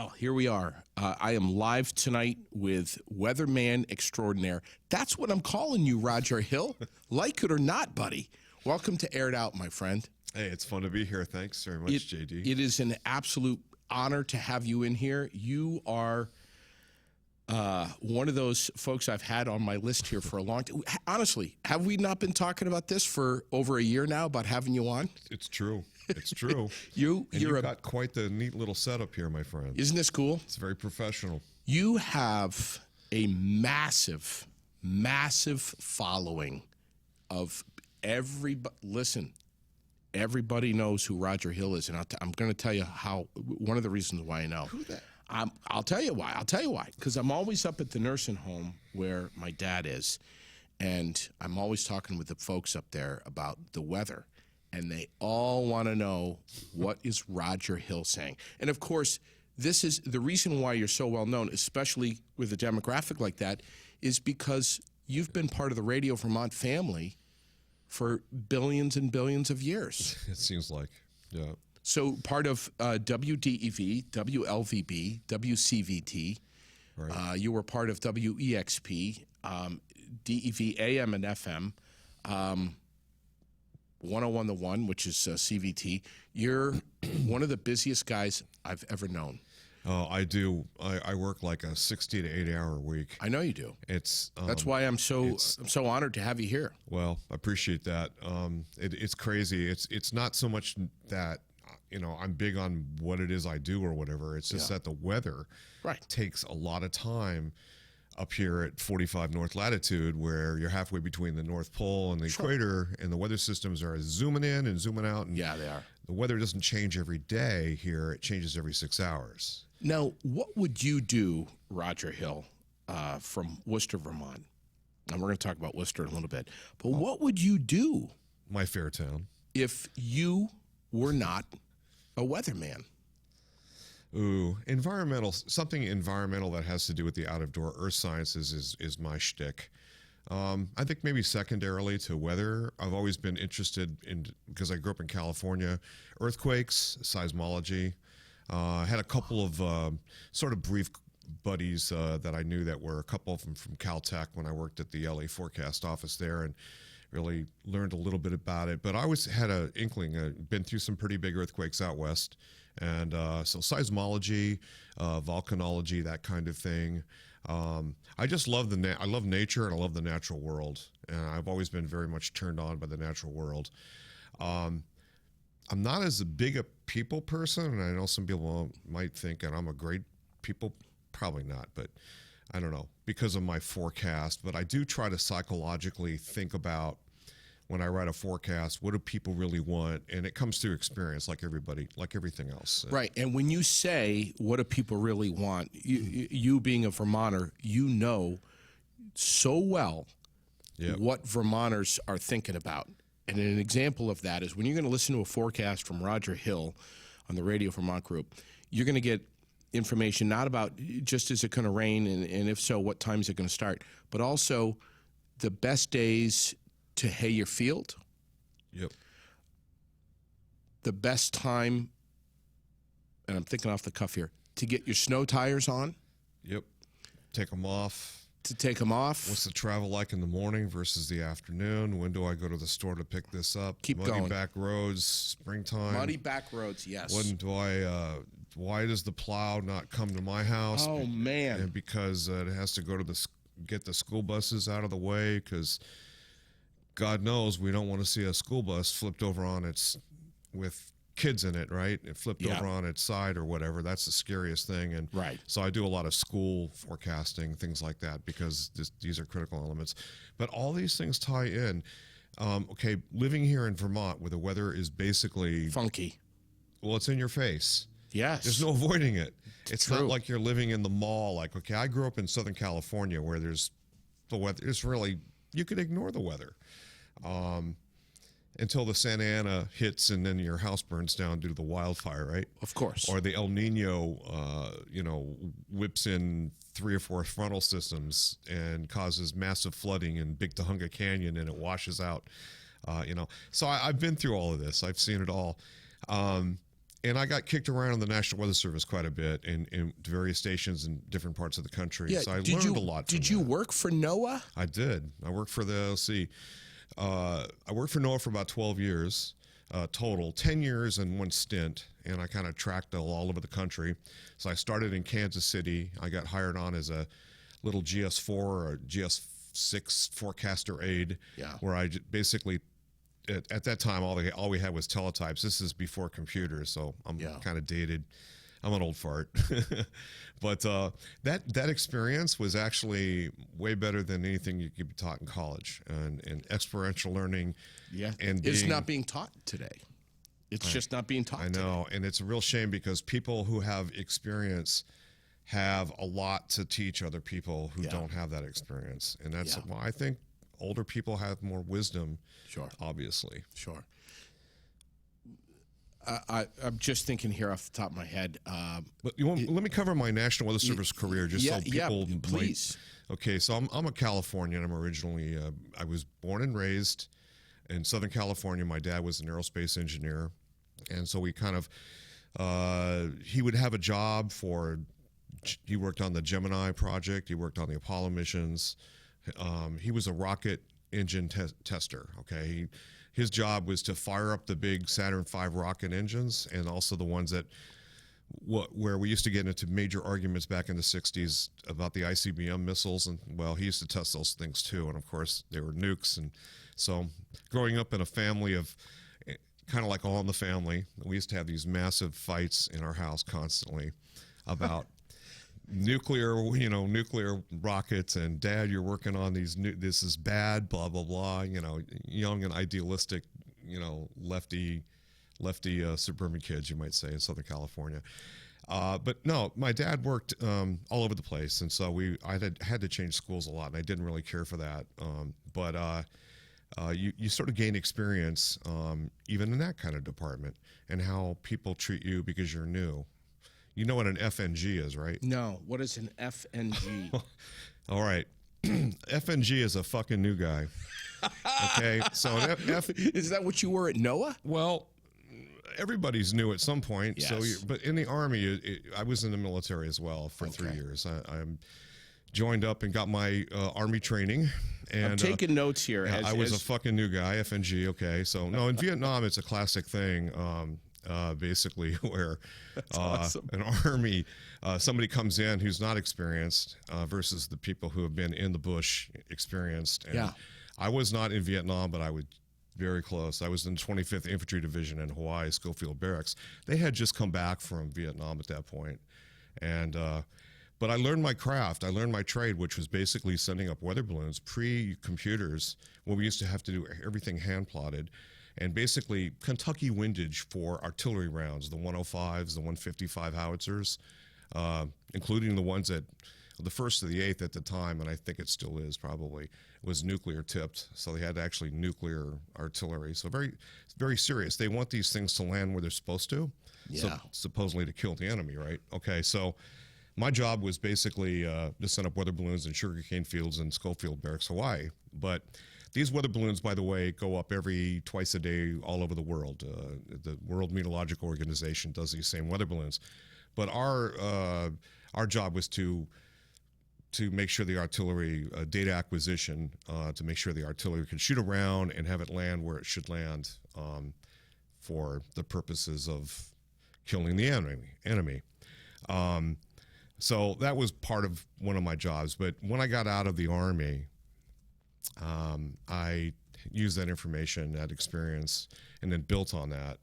Well, here we are. I am live tonight with weatherman extraordinaire. That's what I'm calling you, Roger Hill. Like it or not, buddy. Welcome to Air It Out, my friend. Hey, it's fun to be here. Thanks very much, JD. It is an absolute honor to have you in here. You are one of those folks I've had on my list here for a long time. Honestly, have we not been talking about this for over a year now, about having you on? It's true. It's true. You've got quite the neat little setup here, my friend. Isn't this cool? It's very professional. You have a massive, massive following of everybody. Listen, everybody knows who Roger Hill is, and I'm going to tell you how. One of the reasons why I know. Who that? I'll tell you why. I'll tell you why. Because I'm always up at the nursing home where my dad is, and I'm always talking with the folks up there about the weather, and they all want to know, what is Roger Hill saying? And of course, this is the reason why you're so well known, especially with a demographic like that, is because you've been part of the Radio Vermont family for billions and billions of years. It seems like, yeah. So part of WDEV, WLVB, WCVT. Right. You were part of WEXP, DEV AM and FM, 101 The One, which is CVT. You're one of the busiest guys I've ever known. Oh, I do. I work like a 60 to 80 hour week. I know you do. That's why I'm so honored to have you here. Well, I appreciate that. It's crazy. It's not so much that I'm big on what it is I do or whatever. It's just that the weather takes a lot of time up here at 45 North latitude, where you're halfway between the North Pole and the equator, and the weather systems are zooming in and zooming out. And yeah, they are. The weather doesn't change every day here. It changes every 6 hours. Now, what would you do, Roger Hill, from Worcester, Vermont? And we're going to talk about Worcester in a little bit. But what would you do? My fair town. If you were not a weatherman? Ooh, something environmental that has to do with the out-of-door earth sciences is my shtick. I think maybe secondarily to weather, I've always been interested in, because I grew up in California, earthquakes, seismology. I had a couple of sort of brief buddies that I knew that were a couple of them from Caltech when I worked at the LA forecast office there, and really learned a little bit about it. But I always had an inkling, been through some pretty big earthquakes out west. And so seismology, volcanology, that kind of thing. I just love I love nature, and I love the natural world. And I've always been very much turned on by the natural world. I'm not as big a people person, and I know some people might think that I'm a great people. Probably not, but I don't know, because of my forecast. But I do try to psychologically think about, when I write a forecast, what do people really want? And it comes through experience, like everybody, like everything else. Right. And when you say, what do people really want, you being a Vermonter, you know so well what Vermonters are thinking about. And an example of that is when you're going to listen to a forecast from Roger Hill on the Radio Vermont group, you're going to get information not about just is it going to rain, and if so, what time is it going to start, but also the best days to hay your field. Yep. The best time, and I'm thinking off the cuff here, to get your snow tires on. Yep. Take them off. To take them off. What's the travel like in the morning versus the afternoon? When do I go to the store to pick this up? Keep Muddy going. back roads, springtime. Muddy back roads, yes. When do why does the plow not come to my house? Oh, man. And because it has to go to get the school buses out of the way, because God knows we don't want to see a school bus flipped over on its, with kids in it, right? It flipped over on its side or whatever. That's the scariest thing. And so I do a lot of school forecasting, things like that, because these are critical elements. But all these things tie in. Okay, living here in Vermont, where the weather is basically funky. Well, it's in your face. Yes. There's no avoiding it. It's True. not like you're living in the mall. Like, okay, I grew up in Southern California, where the weather, it's really, you could ignore the weather. Until the Santa Ana hits, and then your house burns down due to the wildfire, right? Of course. Or the El Nino, whips in 3 or 4 frontal systems and causes massive flooding in Big Tahunga Canyon, and it washes out. So I've been through all of this. I've seen it all. And I got kicked around in the National Weather Service quite a bit in various stations in different parts of the country. Yeah. So I learned a lot from Did you that. work for NOAA? I did. I worked for the LC. I worked for NOAA for about 12 years total, 10 years in one stint, and I kind of tracked all over the country. So I started in Kansas City. I got hired on as a little GS4 or GS6 forecaster aide, where I basically, at that time, all we had was teletypes. This is before computers, so I'm kind of dated. I'm an old fart. But that experience was actually way better than anything you could be taught in college, and experiential learning. Yeah, and it's not being taught today. It's just not being taught today. I know, and it's a real shame because people who have experience have a lot to teach other people who don't have that experience. And that's why I think older people have more wisdom, obviously. Sure. I'm just thinking here off the top of my head. But let me cover my National Weather Service career, just so people please. Okay, so I'm a Californian. I'm originally, I was born and raised in Southern California. My dad was an aerospace engineer. And so we kind of, he would have a job he worked on the Gemini project. He worked on the Apollo missions. He was a rocket engine tester, okay? His job was to fire up the big Saturn V rocket engines, and also the ones that, where we used to get into major arguments back in the 60s about the ICBM missiles. And, well, he used to test those things too. And, of course, they were nukes. And so growing up in a family of, kind of like All in the Family, we used to have these massive fights in our house constantly about nuclear rockets, and Dad, you're working on these this is bad, blah blah blah. Young and idealistic, lefty suburban kids, you might say, in Southern California. But no, my dad worked all over the place, and so I had to change schools a lot, and I didn't really care for that. But you sort of gain experience even in that kind of department, and how people treat you because you're new. You know what an FNG is, right? No. What is an FNG? All right. FNG is a fucking new guy. Okay. So is that what you were at NOAA? Well, everybody's new at some point. Yes. So, but in the Army, I was in the military as well for 3 years. I'm joined up and got my Army training. And I'm taking notes here. I was a fucking new guy, FNG. Okay. So no, in Vietnam, it's a classic thing. Basically, where awesome. An Army, somebody comes in who's not experienced versus the people who have been in the bush experienced. And I was not in Vietnam, but I was very close. I was in 25th Infantry Division in Hawaii, Schofield Barracks. They had just come back from Vietnam at that point. And but I learned my craft. I learned my trade, which was basically sending up weather balloons pre-computers, when we used to have to do everything hand-plotted. And basically Kentucky windage for artillery rounds, the 105s, the 155 howitzers, including the ones that, the first to the 8th at the time, and I think it still is probably, was nuclear tipped. So they had actually nuclear artillery. So very, very serious. They want these things to land where they're supposed to, supposedly to kill the enemy, right? Okay, so my job was basically to send up weather balloons in sugarcane fields in Schofield Barracks, Hawaii. But these weather balloons, by the way, go up twice a day all over the world. The World Meteorological Organization does these same weather balloons. But our job was to make sure the artillery, data acquisition, to make sure the artillery could shoot around and have it land where it should land for the purposes of killing the enemy. So that was part of one of my jobs. But when I got out of the Army, I used that information, that experience, and then built on that.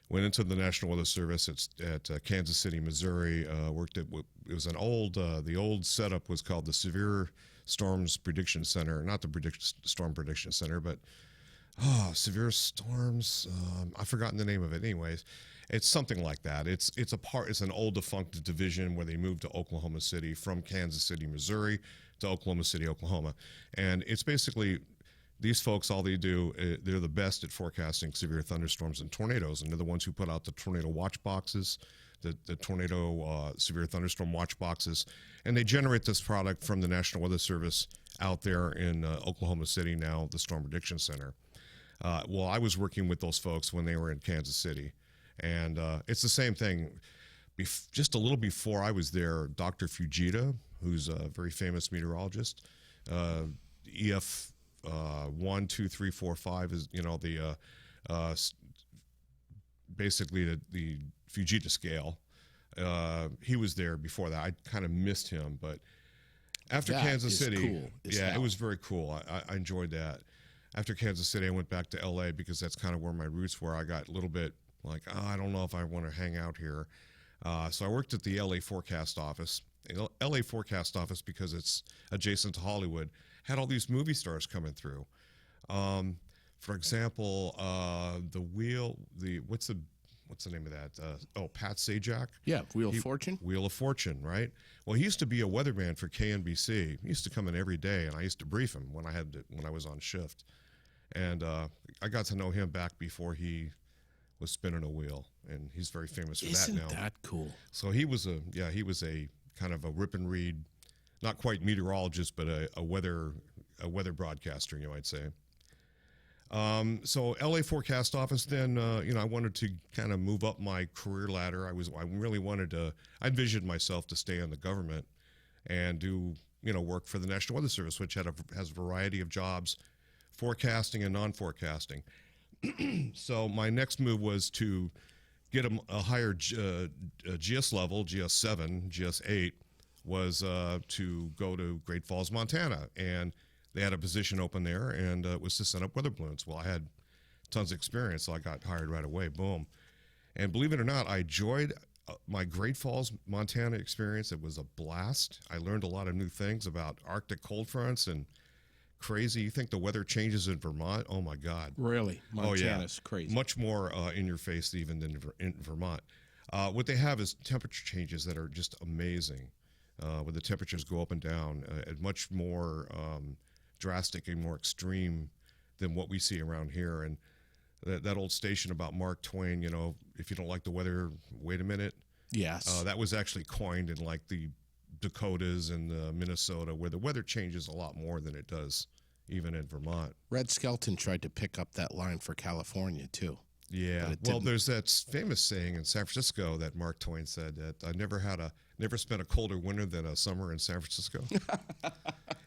Went into the National Weather Service at Kansas City, Missouri. Worked at, it was an old, the old setup was called the Severe Storms Prediction Center. Not the Storm Prediction Center, but Severe Storms. I've forgotten the name of it. Anyways, it's something like that. It's an old defunct division where they moved to Oklahoma City from Kansas City, Missouri, to Oklahoma City, Oklahoma. And it's basically, these folks, all they do, they're the best at forecasting severe thunderstorms and tornadoes. And they're the ones who put out the tornado watch boxes, the tornado severe thunderstorm watch boxes. And they generate this product from the National Weather Service out there in Oklahoma City, now the Storm Prediction Center. Well, I was working with those folks when they were in Kansas City. And it's the same thing. Just a little before I was there, Dr. Fujita, who's a very famous meteorologist, EF 1, 2, 3, 4, 5 is basically the Fujita scale. He was there before that. I kind of missed him, but after That Kansas is City, cool as yeah, hell. it was very cool. I enjoyed that. After Kansas City, I went back to LA because that's kind of where my roots were. I got a little bit like, I don't know if I want to hang out here. So I worked at the LA Forecast Office. LA Forecast Office, because it's adjacent to Hollywood, had all these movie stars coming through. For example, what's the name of that? Pat Sajak. Yeah, Wheel of Fortune. Wheel of Fortune, right? Well, he used to be a weatherman for KNBC. He used to come in every day, and I used to brief him when I was on shift. And I got to know him back before he was spinning a wheel, and he's very famous for Isn't that now. that cool? So he was a kind of a rip and read, not quite meteorologist, but a weather broadcaster, you might say. So LA Forecast Office. Then I wanted to kind of move up my career ladder. I envisioned myself to stay in the government and do work for the National Weather Service, which has a variety of jobs, forecasting and non-forecasting. So my next move was to get a higher GS level, GS 7, GS 8, was to go to Great Falls, Montana, and they had a position open there, and it was to set up weather balloons. Well, I had tons of experience, so I got hired right away. Boom. And believe it or not, I enjoyed my Great Falls, Montana experience. It was a blast. I learned a lot of new things about Arctic cold fronts and crazy. You think the weather changes in Vermont? Oh, my God. Really? Montana's crazy. Much more in your face even than in Vermont. What they have is temperature changes that are just amazing, where the temperatures go up and down at much more drastic and more extreme than what we see around here. And that old station about Mark Twain, if you don't like the weather, wait a minute. Yes. That was actually coined in like the Dakotas and Minnesota, where the weather changes a lot more than it does even in Vermont. Red Skelton tried to pick up that line for California, too. Yeah. Well, there's that famous saying in San Francisco that Mark Twain said that I never spent a colder winter than a summer in San Francisco.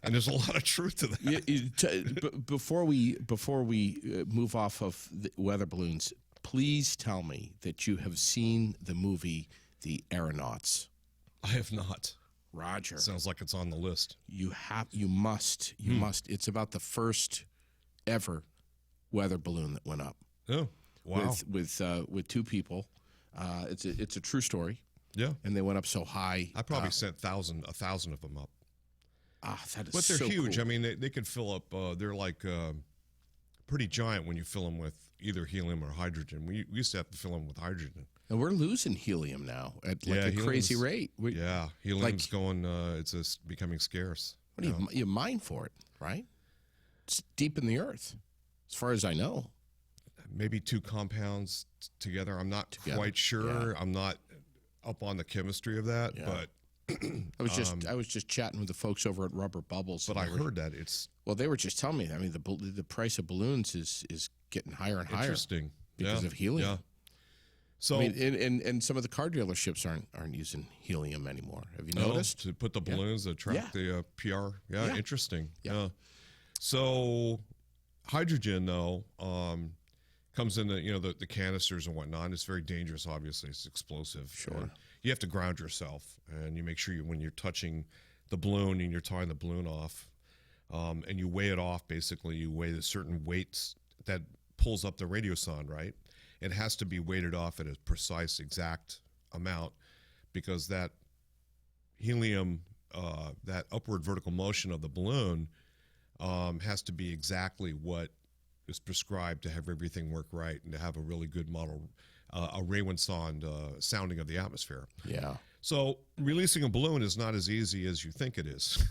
And there's a lot of truth to that. Before we move off of the weather balloons, please tell me that you have seen the movie The Aeronauts. I have not. Roger. Sounds like it's on the list. You must. It's about the first ever weather balloon that went up. Oh, wow. With two people. It's a true story. Yeah. And they went up so high. I probably sent 1,000 of them up. That is But they're so huge. cool. I mean, they could fill up. They're like pretty giant when you fill them with either helium or hydrogen. We used to have to fill them with hydrogen. And we're losing helium now at like a helium's- crazy rate. Helium's going. It's becoming scarce. What do you mine for it, right? It's deep in the earth, as far as I know. Maybe two compounds together. I'm not quite sure. Yeah. I'm not up on the chemistry of that, Yeah. but I was just chatting with the folks over at Rubber Bubbles. I heard that it's they were just telling me. I mean, the price of balloons is getting higher and higher interesting because of helium. Yeah. So I mean, and some of the car dealerships aren't using helium anymore. Have you noticed? to put the balloons that track the PR. Yeah. Interesting. Yeah. Yeah. So hydrogen though comes in the canisters and whatnot. It's very dangerous. Obviously, it's explosive. Sure. And you have to ground yourself, and you make sure when you're touching the balloon and you're tying the balloon off, and you weigh it off. Basically, you weigh the certain weights that pulls up the radio sound. Right. It has to be weighted off at a precise, exact amount, because that helium, that upward vertical motion of the balloon, has to be exactly what is prescribed to have everything work right and to have a really good model, a Raywin sounding of the atmosphere. Yeah. So releasing a balloon is not as easy as you think it is.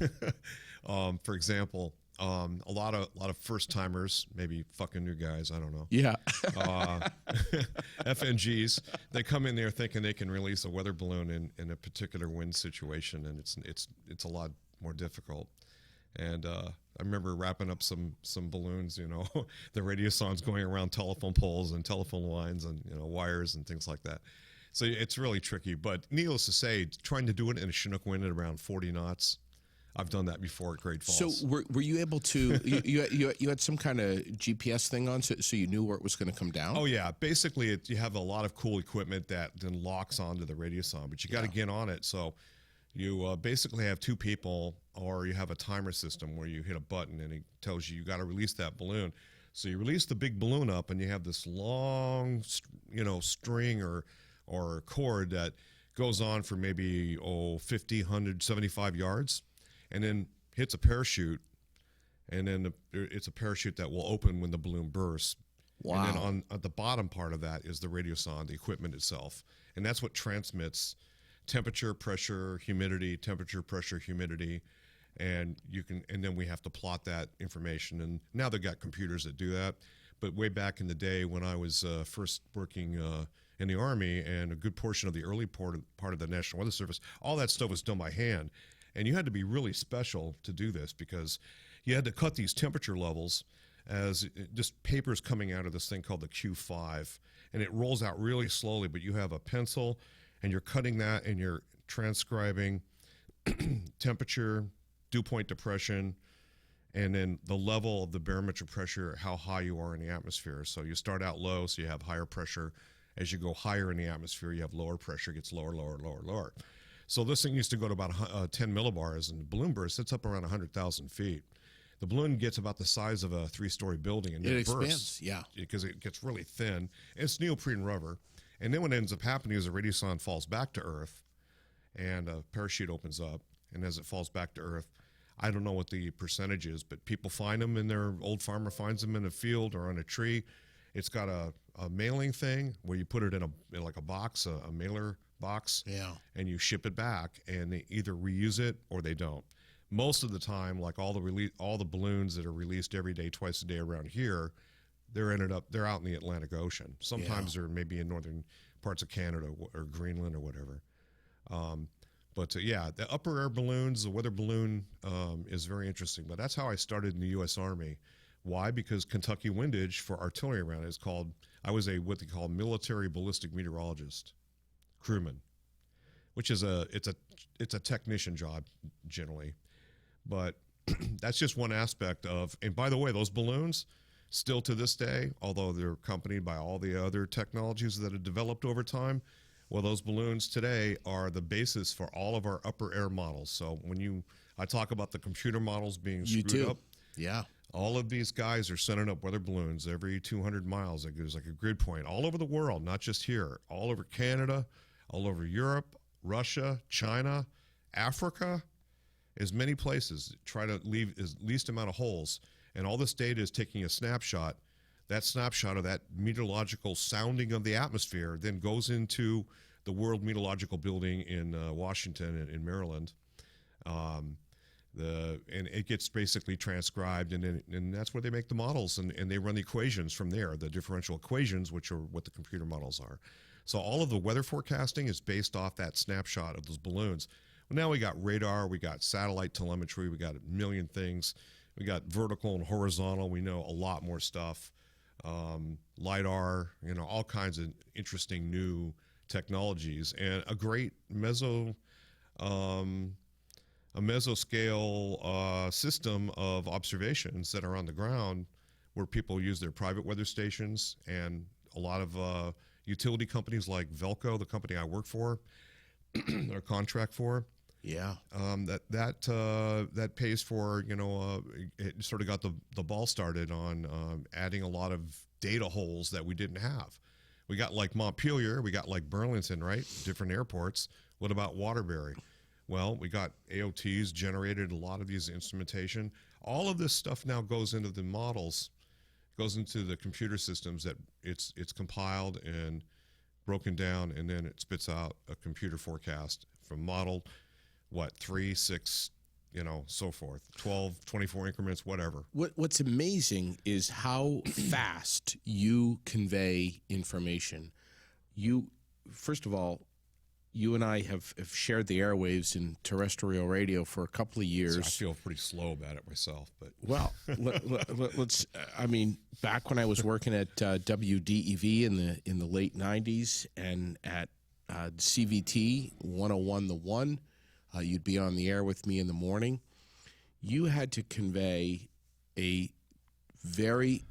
For example, a lot of first timers, maybe fucking new guys, I don't know. Yeah. FNGs, they come in there thinking they can release a weather balloon in a particular wind situation, and it's a lot more difficult. And I remember wrapping up some balloons, the radiosondes going around telephone poles and telephone lines and, wires and things like that. So it's really tricky. But needless to say, trying to do it in a Chinook wind at around 40 knots, I've done that before at Great Falls. So were you able to, you had some kind of GPS thing on so you knew where it was going to come down? Oh, yeah. Basically, you have a lot of cool equipment that then locks onto the radiosonde, but you got to get on it. So you basically have two people, or you have a timer system where you hit a button and it tells you got to release that balloon. So you release the big balloon up and you have this long, string or cord that goes on for maybe 50, 100, 75 yards, and then hits a parachute, and then it's a parachute that will open when the balloon bursts. Wow. And then at the bottom part of that is the radiosonde, the equipment itself, and that's what transmits temperature, pressure, humidity, temperature, pressure, humidity, and then we have to plot that information. And now they've got computers that do that, but way back in the day when I was first working in the Army, and a good portion of the early part of the National Weather Service, all that stuff was done by hand. And you had to be really special to do this because you had to cut these temperature levels as just papers coming out of this thing called the Q5. And it rolls out really slowly, but you have a pencil and you're cutting that and you're transcribing temperature, dew point depression, and then the level of the barometric pressure, how high you are in the atmosphere. So you start out low, so you have higher pressure. As you go higher in the atmosphere, you have lower pressure, it gets lower, lower, lower, lower. So this thing used to go to about 10 millibars, and the balloon burst, it's up around 100,000 feet. The balloon gets about the size of a 3-story building, and it bursts. Yeah. Because it gets really thin. It's neoprene rubber. And then what ends up happening is the radiosonde falls back to Earth, and a parachute opens up, and as it falls back to Earth, I don't know what the percentage is, but people find them in their old farmer finds them in a field or on a tree. It's got a mailing thing where you put it in like a box, a mailer box, and you ship it back, and they either reuse it or they don't. Most of the time, like all the balloons that are released every day, twice a day around here, they're out in the Atlantic Ocean. Sometimes they're maybe in northern parts of Canada or Greenland or whatever. But the upper air balloons, the weather balloon is very interesting. But that's how I started in the U.S. Army. Why? Because Kentucky windage for artillery around is called. I was what they call military ballistic meteorologist, crewman, which is it's a technician job generally, but that's just one aspect of. And by the way, those balloons, still to this day, although they're accompanied by all the other technologies that have developed over time, well, those balloons today are the basis for all of our upper air models. So when I talk about the computer models being screwed up, all of these guys are sending up weather balloons every 200 miles. There's like a grid point all over the world, not just here, all over Canada, all over Europe, Russia, China, Africa, as many places. Try to leave as least amount of holes. And all this data is taking a snapshot. That snapshot of that meteorological sounding of the atmosphere then goes into the World Meteorological Building in Washington and in Maryland. And it gets basically transcribed, and that's where they make the models, and they run the equations from there, the differential equations, which are what the computer models are. So all of the weather forecasting is based off that snapshot of those balloons. Well, now we got radar, we got satellite telemetry, we got a million things. We got vertical and horizontal. We know a lot more stuff. LIDAR, all kinds of interesting new technologies, and a great mesoscale system of observations that are on the ground where people use their private weather stations, and a lot of utility companies like Velco, the company I work for, or contract for. That pays for, it sort of got the ball started on adding a lot of data holes that we didn't have. We got like Montpelier, we got like Burlington, right? Different airports. What about Waterbury? Well, we got AOTs generated a lot of these instrumentation. All of this stuff now goes into the models, goes into the computer systems that it's compiled and broken down, and then it spits out a computer forecast from model, 3, 6, so forth, 12, 24 increments, whatever. What's amazing is how fast you convey information. First of all, you and I have shared the airwaves in terrestrial radio for a couple of years. So I feel pretty slow about it myself, but well, let's. I mean, back when I was working at WDEV in the late '90s and at CVT 101 The One, you'd be on the air with me in the morning. You had to convey a very,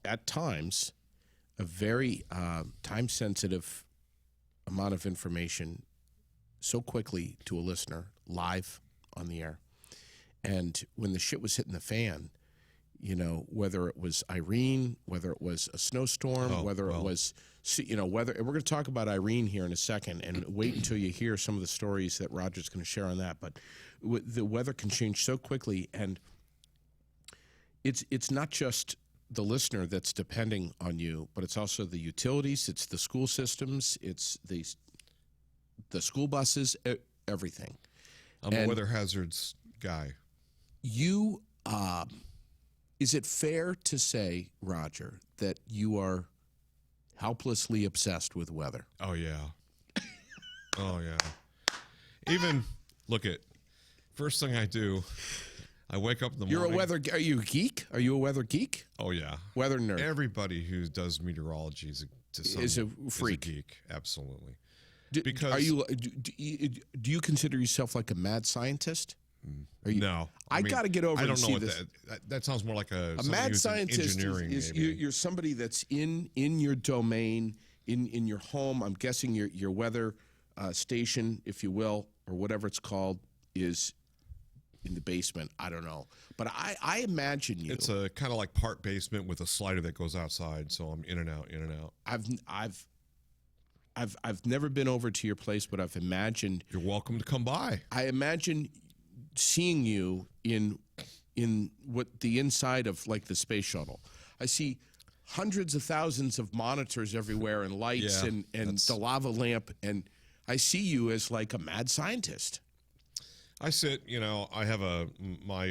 at times, a very time-sensitive amount of information so quickly to a listener live on the air. And when the shit was hitting the fan, you know, whether it was Irene, whether it was a snowstorm, it was, you know, whether we're going to talk about Irene here in a second, and wait until you hear some of the stories that Roger's going to share on that. But the weather can change so quickly, and it's not just the listener that's depending on you, but it's also the utilities, it's the school systems, it's the school buses, everything. I'm a weather hazards guy. You, is it fair to say, Roger, that you are helplessly obsessed with weather? Oh, yeah. Oh, yeah. Even, look at, first thing I do, I wake up in the morning. Are you a geek? Are you a weather geek? Oh, yeah. Weather nerd. Everybody who does meteorology is a freak. Is a geek, absolutely. Because do you consider yourself like a mad scientist? No. I got to get over. I don't know what that sounds more like a mad scientist is you're somebody that's in your domain, in your home. I'm guessing your weather station, if you will, or whatever it's called, is in the basement. I don't know, but I imagine you. It's a kind of like part basement with a slider that goes outside, so I'm in and out, in and out. I've never been over to your place, but I've imagined. You're welcome to come by. I imagine seeing you in what the inside of like the space shuttle. I see hundreds of thousands of monitors everywhere and lights and the lava lamp, and I see you as like a mad scientist. I sit, you know, I have my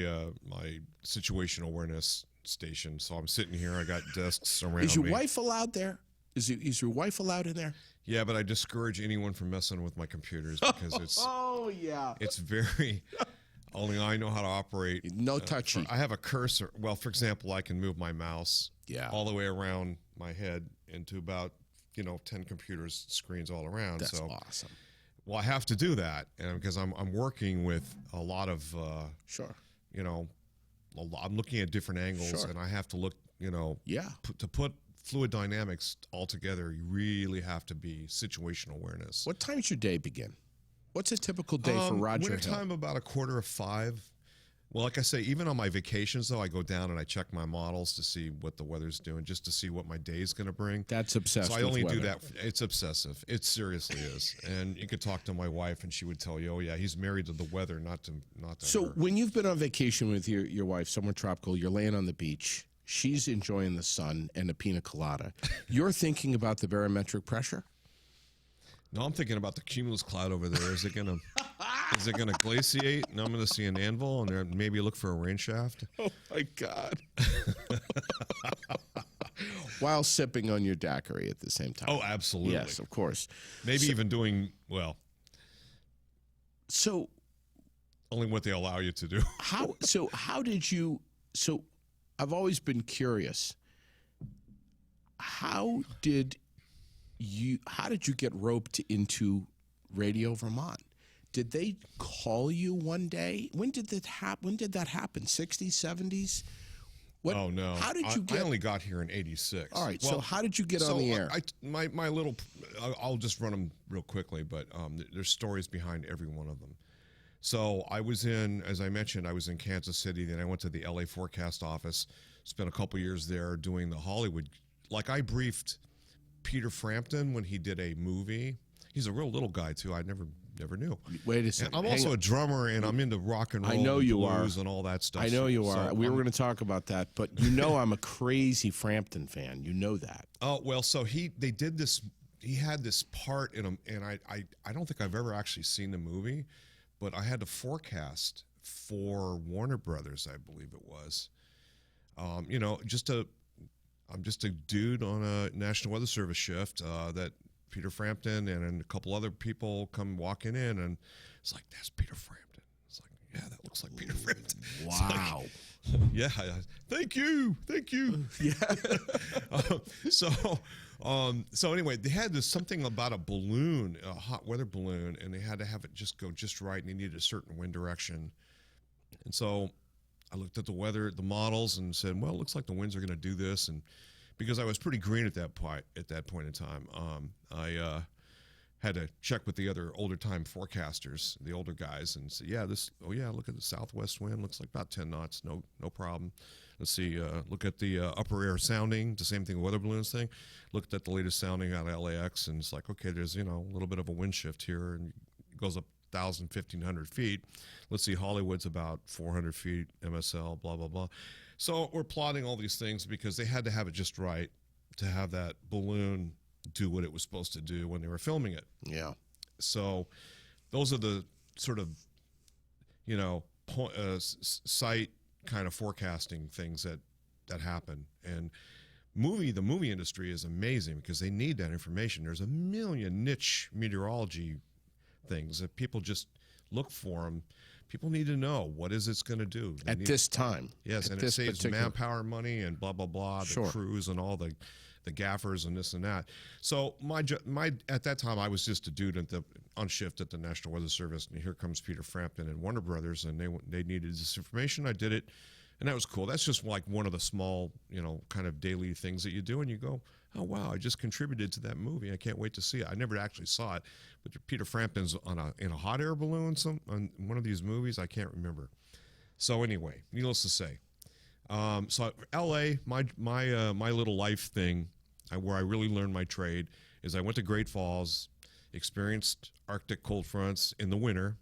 situational awareness station, so I'm sitting here. I got desks around me. Is your wife allowed there? Is your wife allowed in there? Yeah, but I discourage anyone from messing with my computers because it's it's very only I know how to operate. No touchy. I have a cursor. Well, for example, I can move my mouse all the way around my head into about 10 computers screens all around. That's so awesome. Well, I have to do that, and because I'm working with a lot of I'm looking at different angles, and I have to look to put fluid dynamics all together. You really have to be situational awareness. What time does your day begin? What's a typical day for Roger Hill? Wintertime about 4:45. Well, like I say, even on my vacations, though, I go down and I check my models to see what the weather's doing, just to see what my day's going to bring. That's obsessive. So I only do that. It's obsessive. It seriously is. And you could talk to my wife, and she would tell you, "Oh yeah, he's married to the weather, not to So her." when you've been on vacation with your wife, somewhere tropical, you're laying on the beach, she's enjoying the sun and a pina colada. You're thinking about the barometric pressure? No, I'm thinking about the cumulus cloud over there. Is it gonna glaciate? And I'm gonna see an anvil, and then maybe look for a rain shaft. Oh my God! While sipping on your daiquiri at the same time. Oh, absolutely. Yes, of course. Maybe even doing well. So, only what they allow you to do. How did you? So, I've always been curious. How did you get roped into Radio Vermont? Did they call you one day? When did that happen? 60s, 70s? Oh no! How did you get? I only got here in '86. All right. Well, so how did you get on the air? I'll just run them real quickly, but there's stories behind every one of them. So I was as I mentioned, I was in Kansas City. Then I went to the LA Forecast office. Spent a couple years there doing the Hollywood. Like I briefed Peter Frampton when he did a movie. He's a real little guy too. I never knew. Wait a second. And I'm also a drummer, and I'm into rock and roll. I know you are. And all that stuff. I know you are. We were going to talk about that, but I'm a crazy Frampton fan. You know that. Oh well, so they did this. He had this part in him, and I don't think I've ever actually seen the movie, but I had to forecast for Warner Brothers, I believe it was. I'm just a dude on a National Weather Service shift that Peter Frampton and a couple other people come walking in, and it's like, that's Peter Frampton. It's like, yeah, that looks like Peter Frampton. Wow. Yeah, thank you. Yeah. So anyway, they had something about a balloon, a hot weather balloon, and they had to have it just go just right, and they needed a certain wind direction. And so I looked at the models, and said, well, it looks like the winds are going to do this. And because I was pretty green at that point in time, I had to check with the other older time forecasters, the older guys, and say, look at the southwest wind, looks like about 10 knots, no problem. Let's see, look at the upper air sounding, the same thing, weather balloons thing. Looked at the latest sounding out of LAX, and it's like, okay, there's, a little bit of a wind shift here, and it goes up 1,000, 1,500 feet. Let's see, Hollywood's about 400 feet, MSL, blah, blah, blah. So we're plotting all these things because they had to have it just right to have that balloon do what it was supposed to do when they were filming it. Yeah. So those are the sort of, site kind of forecasting things that happen. And the movie industry is amazing because they need that information. There's a million niche meteorology things that people just look for them. People need to know what is it's going to do at this time. Yes, and it saves manpower money and blah blah blah. The crews and all the gaffers and this and that. So my at that time I was just a dude on shift at the National Weather Service, and here comes Peter Frampton and Warner Brothers, and they needed this information. I did it, and that was cool. That's just like one of the small kind of daily things that you do, and you go, oh wow, I just contributed to that movie. I can't wait to see it. I never actually saw it, but Peter Frampton's in a hot air balloon on one of these movies. I can't remember. So anyway, needless to say, so L.A. my little life thing, where I really learned my trade, is I went to Great Falls, experienced Arctic cold fronts in the winter.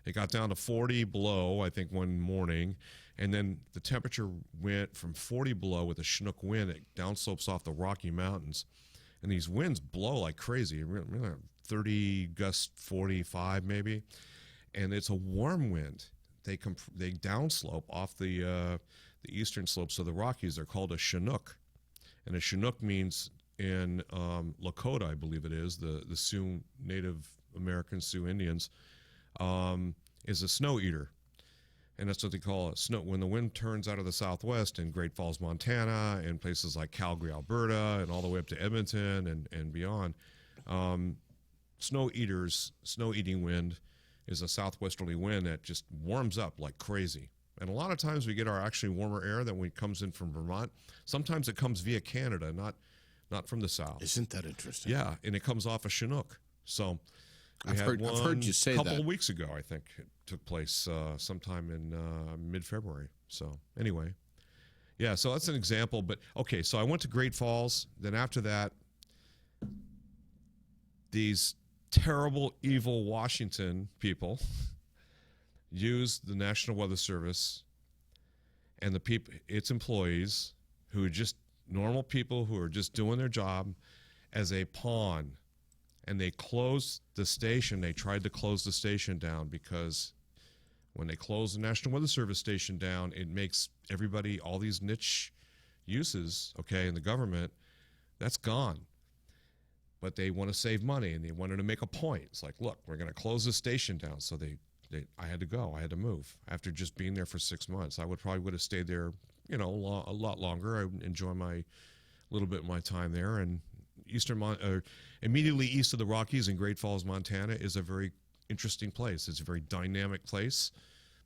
It got down to 40 below, I think, one morning. And then the temperature went from 40 below with a Chinook wind. It downslopes off the Rocky Mountains. And these winds blow like crazy, 30 gusts, 45 maybe. And it's a warm wind. They downslope off the eastern slopes of the Rockies. They're called a Chinook. And a Chinook means in Lakota, I believe it is, the Sioux Native American Sioux Indians, is a snow eater. And that's what they call it. Snow. When the wind turns out of the southwest in Great Falls, Montana, and places like Calgary, Alberta, and all the way up to Edmonton and beyond, snow eating wind is a southwesterly wind that just warms up like crazy. And a lot of times we get our actually warmer air than when it comes in from Vermont. Sometimes it comes via Canada, not from the south. Isn't that interesting? Yeah, and it comes off a Chinook. So I've heard you say that. A couple of weeks ago, I think it took place sometime in mid-February. So anyway, yeah, so that's an example. But okay, so I went to Great Falls. Then after that, these terrible, evil Washington people used the National Weather Service and its employees, who are just normal people who are just doing their job, as a pawn. And they closed the station. They tried to close the station down because when they close the National Weather Service station down, it makes everybody, all these niche uses, in the government, that's gone. But they want to save money, and they wanted to make a point. It's like, look, we're going to close the station down. So I had to go. I had to move. After just being there for 6 months, I would have stayed there, a lot longer. I would enjoy my little bit of my time there. And immediately east of the Rockies in Great Falls, Montana, is a very interesting place. It's a very dynamic place.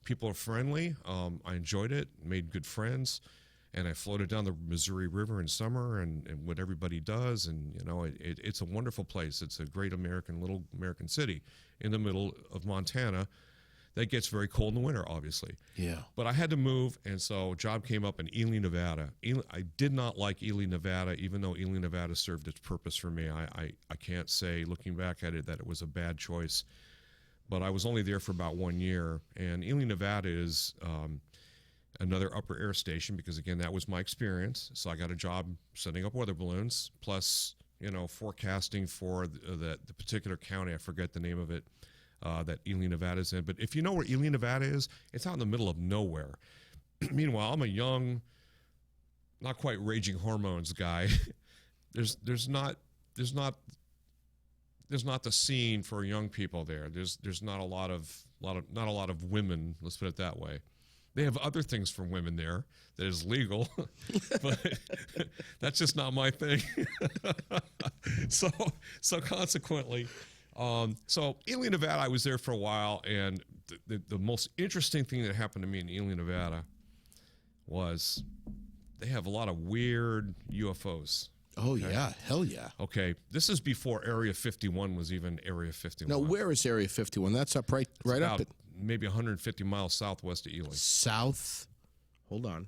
People are friendly. I enjoyed it, made good friends, and I floated down the Missouri River in summer, and what everybody does. And it's a wonderful place. It's a great little American city in the middle of Montana. That gets very cold in the winter, obviously. Yeah. But I had to move, and so a job came up in Ely, Nevada. I did not like Ely, Nevada, even though Ely, Nevada served its purpose for me. I can't say, looking back at it, that it was a bad choice. But I was only there for about 1 year, and Ely, Nevada is another upper air station because, again, that was my experience. So I got a job setting up weather balloons, plus, forecasting for the particular county. I forget the name of it. That Ely, Nevada is in. But if you know where Ely, Nevada is, it's out in the middle of nowhere. Meanwhile, I'm a young, not quite raging hormones guy. There's not there's not the scene for young people there. There's not a lot of women. Let's put it that way. They have other things for women there that is legal, but that's just not my thing. So consequently, so Ely, Nevada, I was there for a while, and the most interesting thing that happened to me in Ely, Nevada, was they have a lot of weird UFOs. Oh, okay. Yeah. Hell yeah. Okay. This is before Area 51 was even Area 51. Now, where is Area 51? That's up right up at... maybe 150 miles southwest of Ely. Hold on.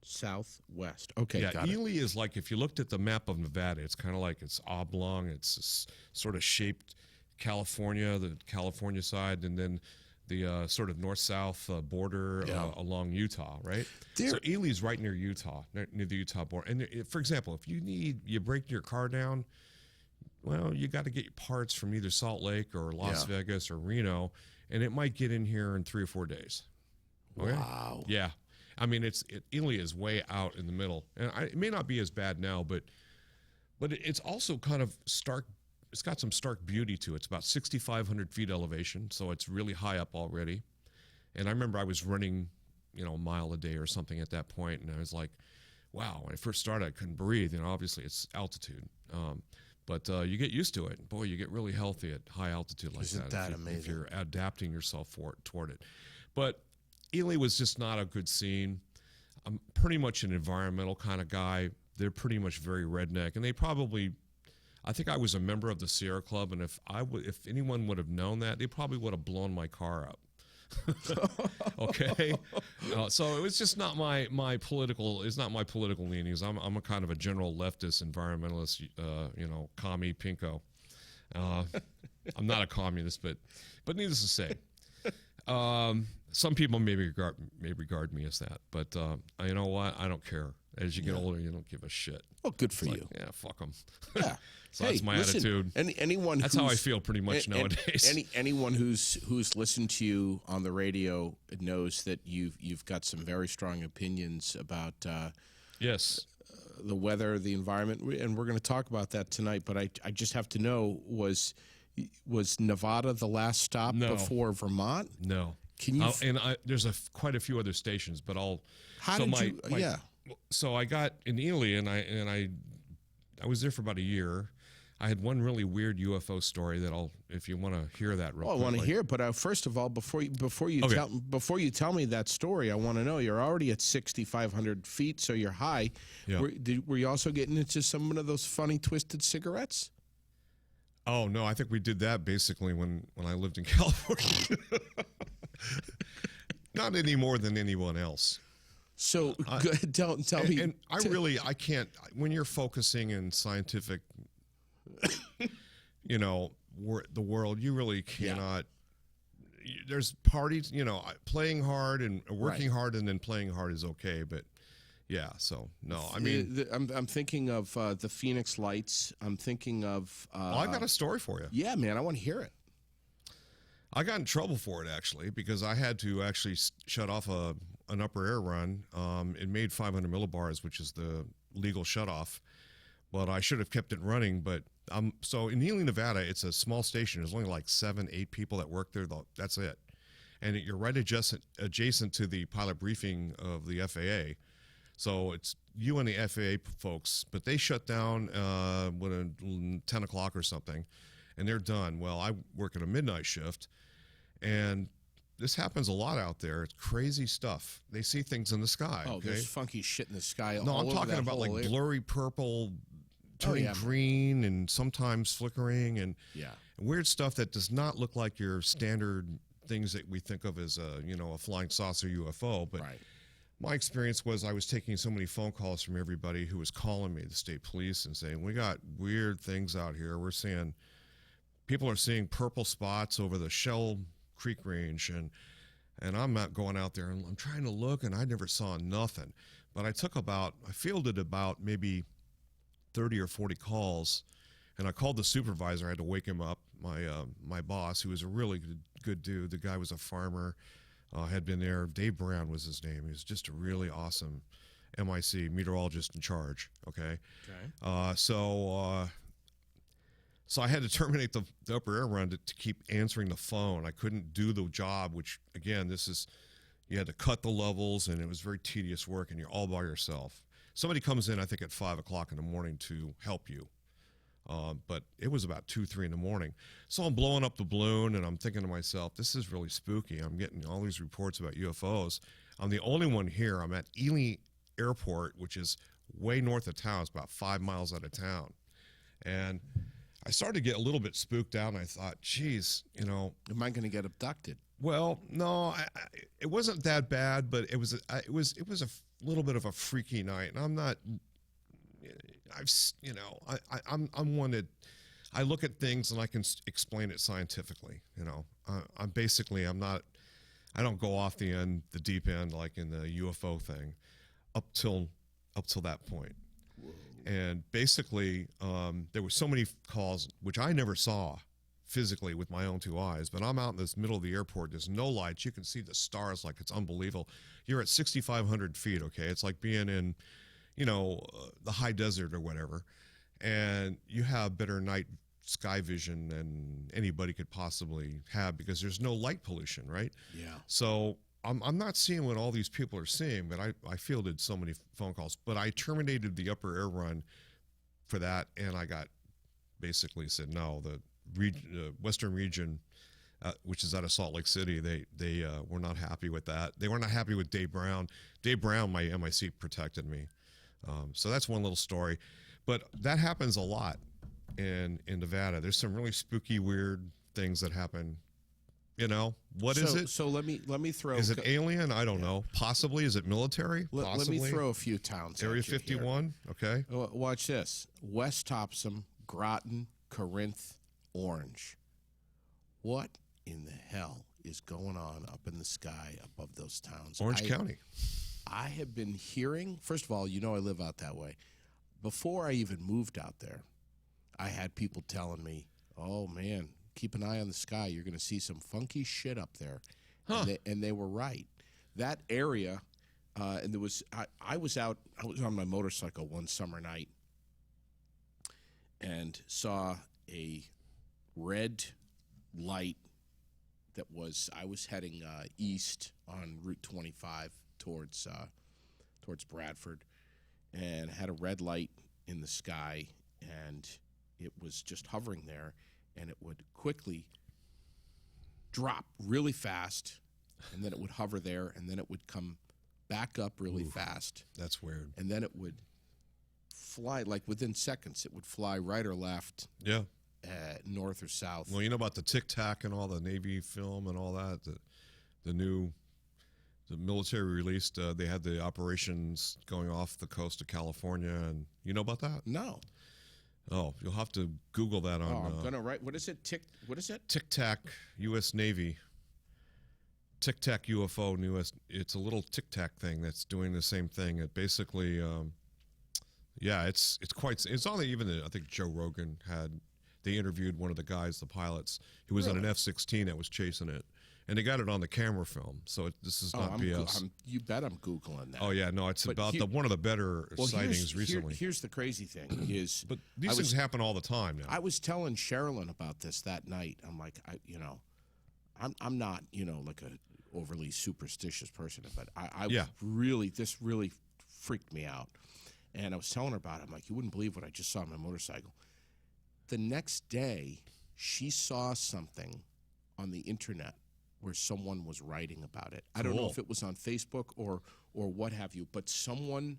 Southwest. Okay, yeah, got Ely is like, if you looked at the map of Nevada, it's kind of like it's oblong. It's sort of shaped California, the California side, and then the sort of north-south border along Utah, right? So Ely's right near Utah, near the Utah border. And for example, if you break your car down, well, you got to get your parts from either Salt Lake or Las Vegas or Reno, and it might get in here in 3 or 4 days. Okay? Wow. Yeah. I mean, Ely is way out in the middle. And it may not be as bad now, but it's also kind of stark. It's got some stark beauty to it. It's about 6,500 feet elevation, so it's really high up already. And I remember I was running, a mile a day or something at that point, and I was like, wow, when I first started, I couldn't breathe. Obviously it's altitude. But you get used to it. Boy, you get really healthy at high altitude like Isn't that amazing? If you're adapting yourself toward it. But Ely was just not a good scene. I'm pretty much an environmental kind of guy. They're pretty much very redneck, and I think I was a member of the Sierra Club, and if anyone would have known that, they probably would have blown my car up. Okay, so it was just not my political. It's not my political leanings. I'm a kind of a general leftist environmentalist. Commie pinko. I'm not a communist, but needless to say, some people may regard me as that. But you know what? I don't care. As you get older, you don't give a shit. Well, good for you. Yeah, fuck them. Yeah. So that's my attitude. That's how I feel pretty much nowadays. Anyone who's listened to you on the radio knows that you've got some very strong opinions about yes, the weather, the environment, and we're going to talk about that tonight. But I just have to know, was Nevada the last stop before Vermont? No. Can you? There's quite a few other stations, but I'll. How did you? Yeah. So I got in Ely, and I was there for about a year. I had one really weird UFO story that if you want to hear that real quick. I want to hear it, but first of all, before you tell me that story, I want to know, you're already at 6,500 feet, so you're high. Yeah. Were you also getting into some of those funny twisted cigarettes? Oh no, I think we did that basically when I lived in California. Not any more than anyone else. So tell me. And I can't, when you're focusing in scientific, the world, you really cannot. There's parties, playing hard and working hard and then playing hard is okay, but yeah, so no, I mean, I'm thinking of the Phoenix Lights. I'm thinking of. I got a story for you. Yeah, man, I want to hear it. I got in trouble for it actually because I had to actually shut off an upper air run. It made 500 millibars, which is the legal shutoff, but I should have kept it running. But so in Ely, Nevada, it's a small station. There's only like 7-8 people that work there. That's it, and you're right adjacent to the pilot briefing of the FAA. So it's you and the FAA folks, but they shut down when 10 o'clock or something, and they're done. Well, I work at a midnight shift, and this happens a lot out there. It's crazy stuff. They see things in the sky. Oh, there's funky shit in the sky. No, I'm talking about like blurry purple turning green and sometimes flickering and weird stuff that does not look like your standard things that we think of as a flying saucer UFO. But my experience was I was taking so many phone calls from everybody who was calling me, the state police, and saying, we got weird things out here. People are seeing purple spots over the Shell Creek Range, and I'm not going out there, and I'm trying to look, and I never saw nothing. But I fielded about maybe 30 or 40 calls, and I called the supervisor. I had to wake him up, my boss, who was a really good dude. The guy was a farmer, had been there. Dave Brown was his name. He was just a really awesome MIC, meteorologist in charge, okay? So So I had to terminate the upper air run to keep answering the phone. I couldn't do the job, which, again, you had to cut the levels, and it was very tedious work, and you're all by yourself. Somebody comes in, I think, at 5 o'clock in the morning to help you. But it was about 2, 3 in the morning. So I'm blowing up the balloon, and I'm thinking to myself, this is really spooky. I'm getting all these reports about UFOs. I'm the only one here. I'm at Ely Airport, which is way north of town. It's about 5 miles out of town. And I started to get a little bit spooked out, and I thought, geez, am I going to get abducted? Well, no, it wasn't that bad, but it was a little bit of a freaky night. And I'm not... I'm one that I look at things and I can explain it scientifically. I don't go off the deep end like in the UFO thing, up till that point. Whoa. And basically, there were so many calls which I never saw physically with my own 2 eyes. But I'm out in this middle of the airport. There's no lights. You can see the stars like it's unbelievable. You're at 6,500 feet. Okay, it's like being in the high desert or whatever, and you have better night sky vision than anybody could possibly have because there's no light pollution, right? Yeah. So I'm not seeing what all these people are seeing, but I fielded so many phone calls. But I terminated the upper air run for that, and I got basically said no. The Western region, which is out of Salt Lake City, they were not happy with that. They were not happy with Dave Brown. Dave Brown, my MIC, protected me. So that's one little story, but that happens a lot in Nevada. There's some really spooky, weird things that happen. What is it? So let me throw. Is it alien? I don't know. Possibly. Is it military? Let me throw a few towns. Area 51. Okay. Watch this: West Topsom, Groton, Corinth, Orange. What in the hell is going on up in the sky above those towns? Orange County. I have been hearing, first of all, I live out that way. Before I even moved out there, I had people telling me, oh, man, keep an eye on the sky. You're going to see some funky shit up there. Huh. And they were right. That area, and there was, I was on my motorcycle one summer night and saw a red light that I was heading east on Route 25. Towards Bradford, and had a red light in the sky, and it was just hovering there, and it would quickly drop really fast, and then it would hover there, and then it would come back up really fast. That's weird. And then it would fly, like within seconds, it would fly right or left. Yeah. North or south. Well, you know about the Tic Tac and all the Navy film and all that, the military released, they had the operations going off the coast of California, and you know about that? No. Oh, you'll have to Google that on. I'm gonna write. What is it? What is it? Tic Tac, U.S. Navy. Tic Tac UFO, U.S. It's a little Tic Tac thing that's doing the same thing. It basically, it's quite. It's only even I think Joe Rogan they interviewed one of the guys, the pilots, who was on an F-16 that was chasing it. And they got it on the camera film, so this is not BS. You bet I'm Googling that. Oh, yeah, no, it's about one of the better sightings recently. Here's the crazy thing is... But these things happen all the time now. I was telling Sherilyn about this that night. I'm like, I'm not, like a overly superstitious person, but this really freaked me out. And I was telling her about it. I'm like, you wouldn't believe what I just saw on my motorcycle. The next day, she saw something on the internet where someone was writing about it. I don't know if it was on Facebook or what have you, but someone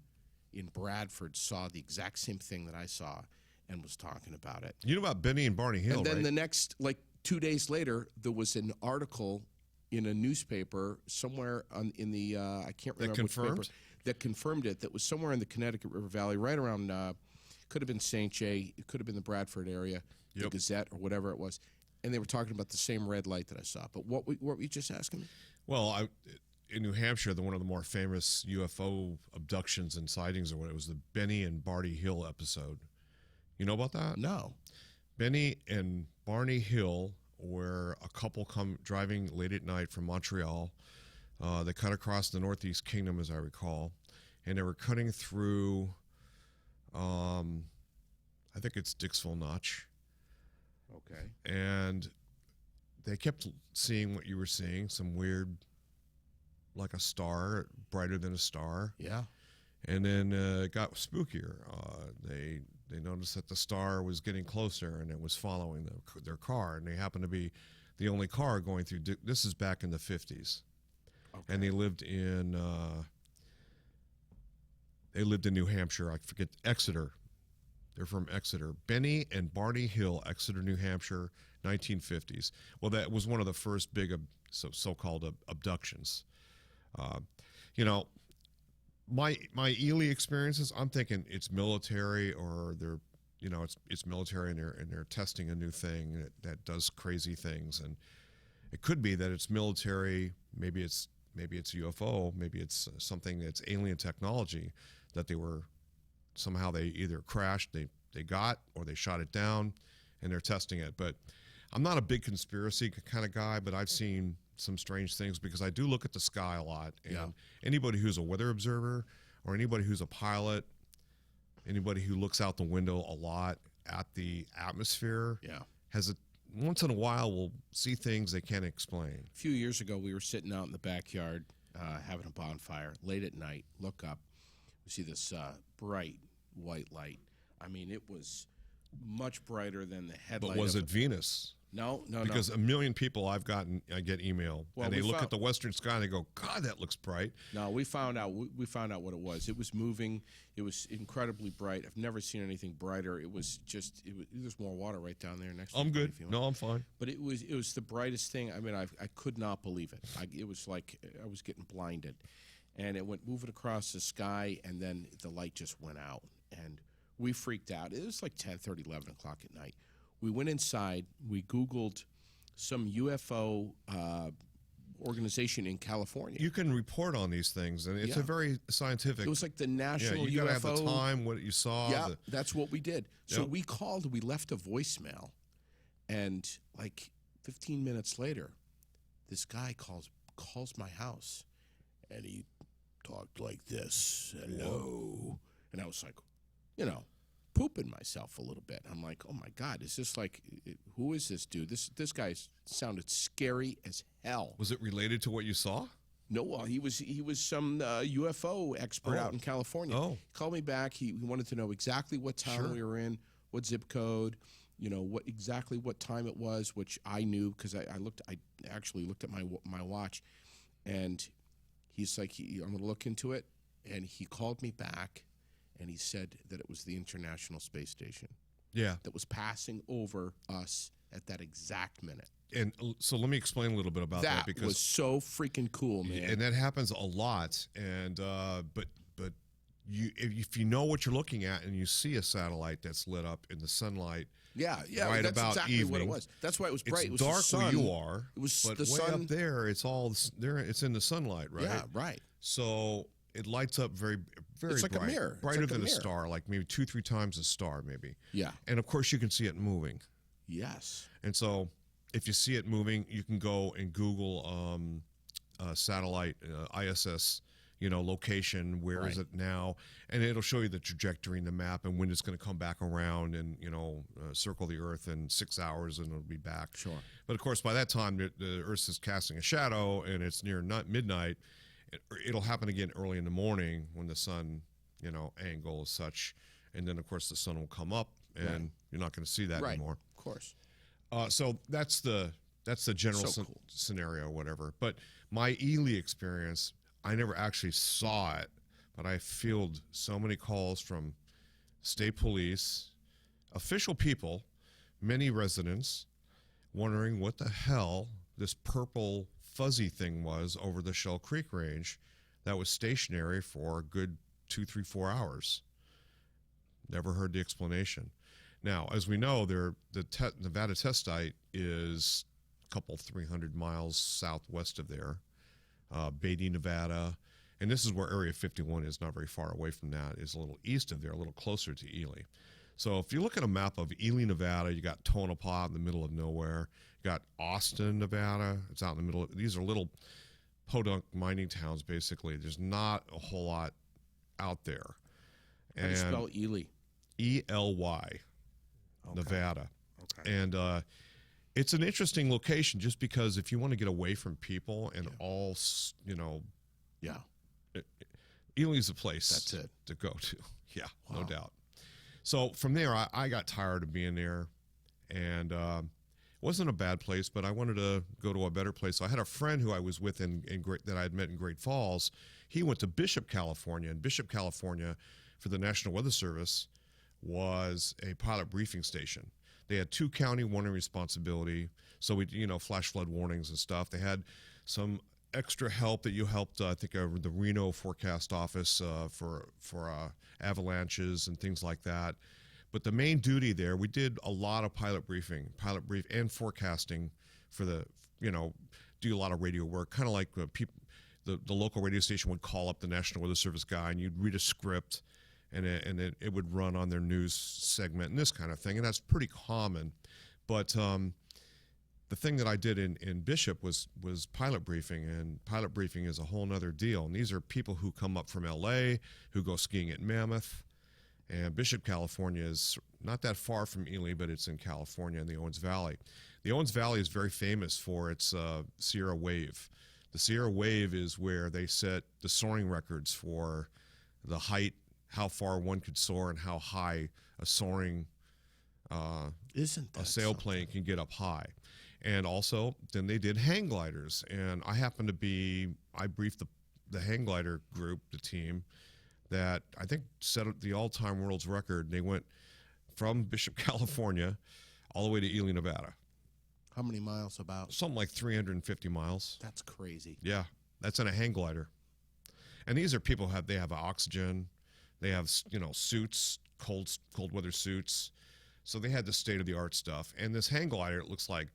in Bradford saw the exact same thing that I saw and was talking about it. You know about Benny and Barney Hill, And then right? the next, 2 days later, there was an article in a newspaper somewhere in the, I can't remember which paper, that confirmed it, that was somewhere in the Connecticut River Valley, right around, could have been St. Jay, it could have been the Bradford area, the Gazette or whatever it was. And they were talking about the same red light that I saw. But what were you just asking me? Well, in New Hampshire, one of the more famous UFO abductions and sightings, or what it was, the Benny and Barney Hill episode. You know about that? No. Benny and Barney Hill, where a couple come driving late at night from Montreal. They cut across the Northeast Kingdom, as I recall, and they were cutting through, I think it's Dixville Notch. Okay. And they kept seeing what you were seeing, some weird, like a star, brighter than a star. Yeah. And then it got spookier. They noticed that the star was getting closer and it was following their car. And they happened to be the only car going through. This is back in the 50s. Okay. And they lived in New Hampshire. I forget, Exeter. They're from Exeter. Benny and Barney Hill, Exeter, New Hampshire, 1950s. Well, that was one of the first big so-called abductions. My Ely experiences, I'm thinking it's military, or they're, it's military and they're testing a new thing that does crazy things, and it could be that it's military. Maybe it's UFO. Maybe it's something that's alien technology that they either crashed, they got, or they shot it down, and they're testing it. But I'm not a big conspiracy kind of guy, but I've seen some strange things because I do look at the sky a lot. And anybody who's a weather observer, or anybody who's a pilot, anybody who looks out the window a lot at the atmosphere, once in a while will see things they can't explain. A few years ago, we were sitting out in the backyard having a bonfire late at night. Look up, we see this bright white light. I mean, it was much brighter than the headlight. But was it Venus? No. Because a million people I get email, and they look at the western sky and they go, God, that looks bright. No, we found out what it was. It was moving. It was incredibly bright. I've never seen anything brighter. There's more water right down there next to I'm good. No, I'm fine. But it was the brightest thing. I mean, I could not believe it. It was like I was getting blinded. And it went moving across the sky, and then the light just went out. And we freaked out. It was like 10:30, 11 o'clock at night. We went inside. We Googled some UFO organization in California. You can report on these things, and it's a very scientific. It was like the national UFO. You got to have the time, what you saw. Yeah, that's what we did. So we called. We left a voicemail, and like 15 minutes later, this guy calls my house, and he talked like this. Hello, and I was like, pooping myself a little bit. I'm like, oh my God, is this like, who is this dude? This guy sounded scary as hell. Was it related to what you saw? No, well, he was some UFO expert out in California. Oh. He called me back. He wanted to know exactly what town we were in, what zip code, what time it was, which I knew because I actually looked at my watch, and he's like, I'm going to look into it, and he called me back. And he said that it was the International Space Station. Yeah. That was passing over us at that exact minute. And so let me explain a little bit about that, because that was so freaking cool, man. And that happens a lot. And but if you know what you're looking at and you see a satellite that's lit up in the sunlight, right that's about exactly evening, what it was. That's why it was bright. It's it was dark the sun. where you are. It was but the way sun up there. It's all there. It's in the sunlight, right? Yeah, right. So it lights up very, very it's like bright, a mirror. brighter like than a star, like maybe 2-3 times a star, maybe. Yeah. And of course, you can see it moving. Yes. And so, if you see it moving, you can go and Google satellite ISS, location. Where is it now? And it'll show you the trajectory in the map and when it's going to come back around and circle the Earth in 6 hours and it'll be back. Sure. But of course, by that time, the Earth is casting a shadow and it's near midnight. It'll happen again early in the morning when the sun, angle is such, and then of course the sun will come up, and you're not going to see that anymore. Of course. So that's the general cool. scenario, or whatever. But my Ely experience, I never actually saw it, but I fielded so many calls from state police, official people, many residents, wondering what the hell this purple fuzzy thing was over the Shell Creek Range that was stationary for a good 2, 3, 4 hours. Never heard the explanation. Now, as we know, the Nevada test site is a couple 300 miles southwest of there, Beatty, Nevada, and this is where Area 51 is, not very far away from that. It's a little east of there, a little closer to Ely. So if you look at a map of Ely, Nevada, you got Tonopah in the middle of nowhere. You got Austin, Nevada. It's out in the middle. These are little podunk mining towns, basically. There's not a whole lot out there. How do you spell Ely? E-L-Y, Okay. Nevada. And it's an interesting location just because if you want to get away from people and all, Yeah. Ely's a place That's it. to go to. Yeah, Wow. no doubt. So from there, I got tired of being there, and it wasn't a bad place, but I wanted to go to a better place. So I had a friend who I was with that I had met in Great Falls. He went to Bishop, California, and Bishop, California, for the National Weather Service, was a pilot briefing station. They had 2 county warning responsibility, so we, flash flood warnings and stuff. They had some extra help that you helped, I think, the Reno forecast office for avalanches and things like that. But the main duty there, we did a lot of pilot brief and forecasting for the, do a lot of radio work, kind of like the local radio station would call up the National Weather Service guy, and you'd read a script, and it would run on their news segment and this kind of thing, and that's pretty common. But the thing that I did in Bishop was pilot briefing, and pilot briefing is a whole nother deal. And these are people who come up from LA, who go skiing at Mammoth. And Bishop, California is not that far from Ely, but it's in California in the Owens Valley. The Owens Valley is very famous for its Sierra Wave. The Sierra Wave is where they set the soaring records for the height, how far one could soar, and how high a soaring Isn't that sailplane can get up high. And also, then they did hang gliders. And I briefed the hang glider group, the team, that I think set up the all-time world's record. They went from Bishop, California, all the way to Ely, Nevada. How many miles about? Something like 350 miles. That's crazy. Yeah, that's in a hang glider. And these are people they have oxygen, they have suits, cold weather suits. So they had the state-of-the-art stuff. And this hang glider, it looks like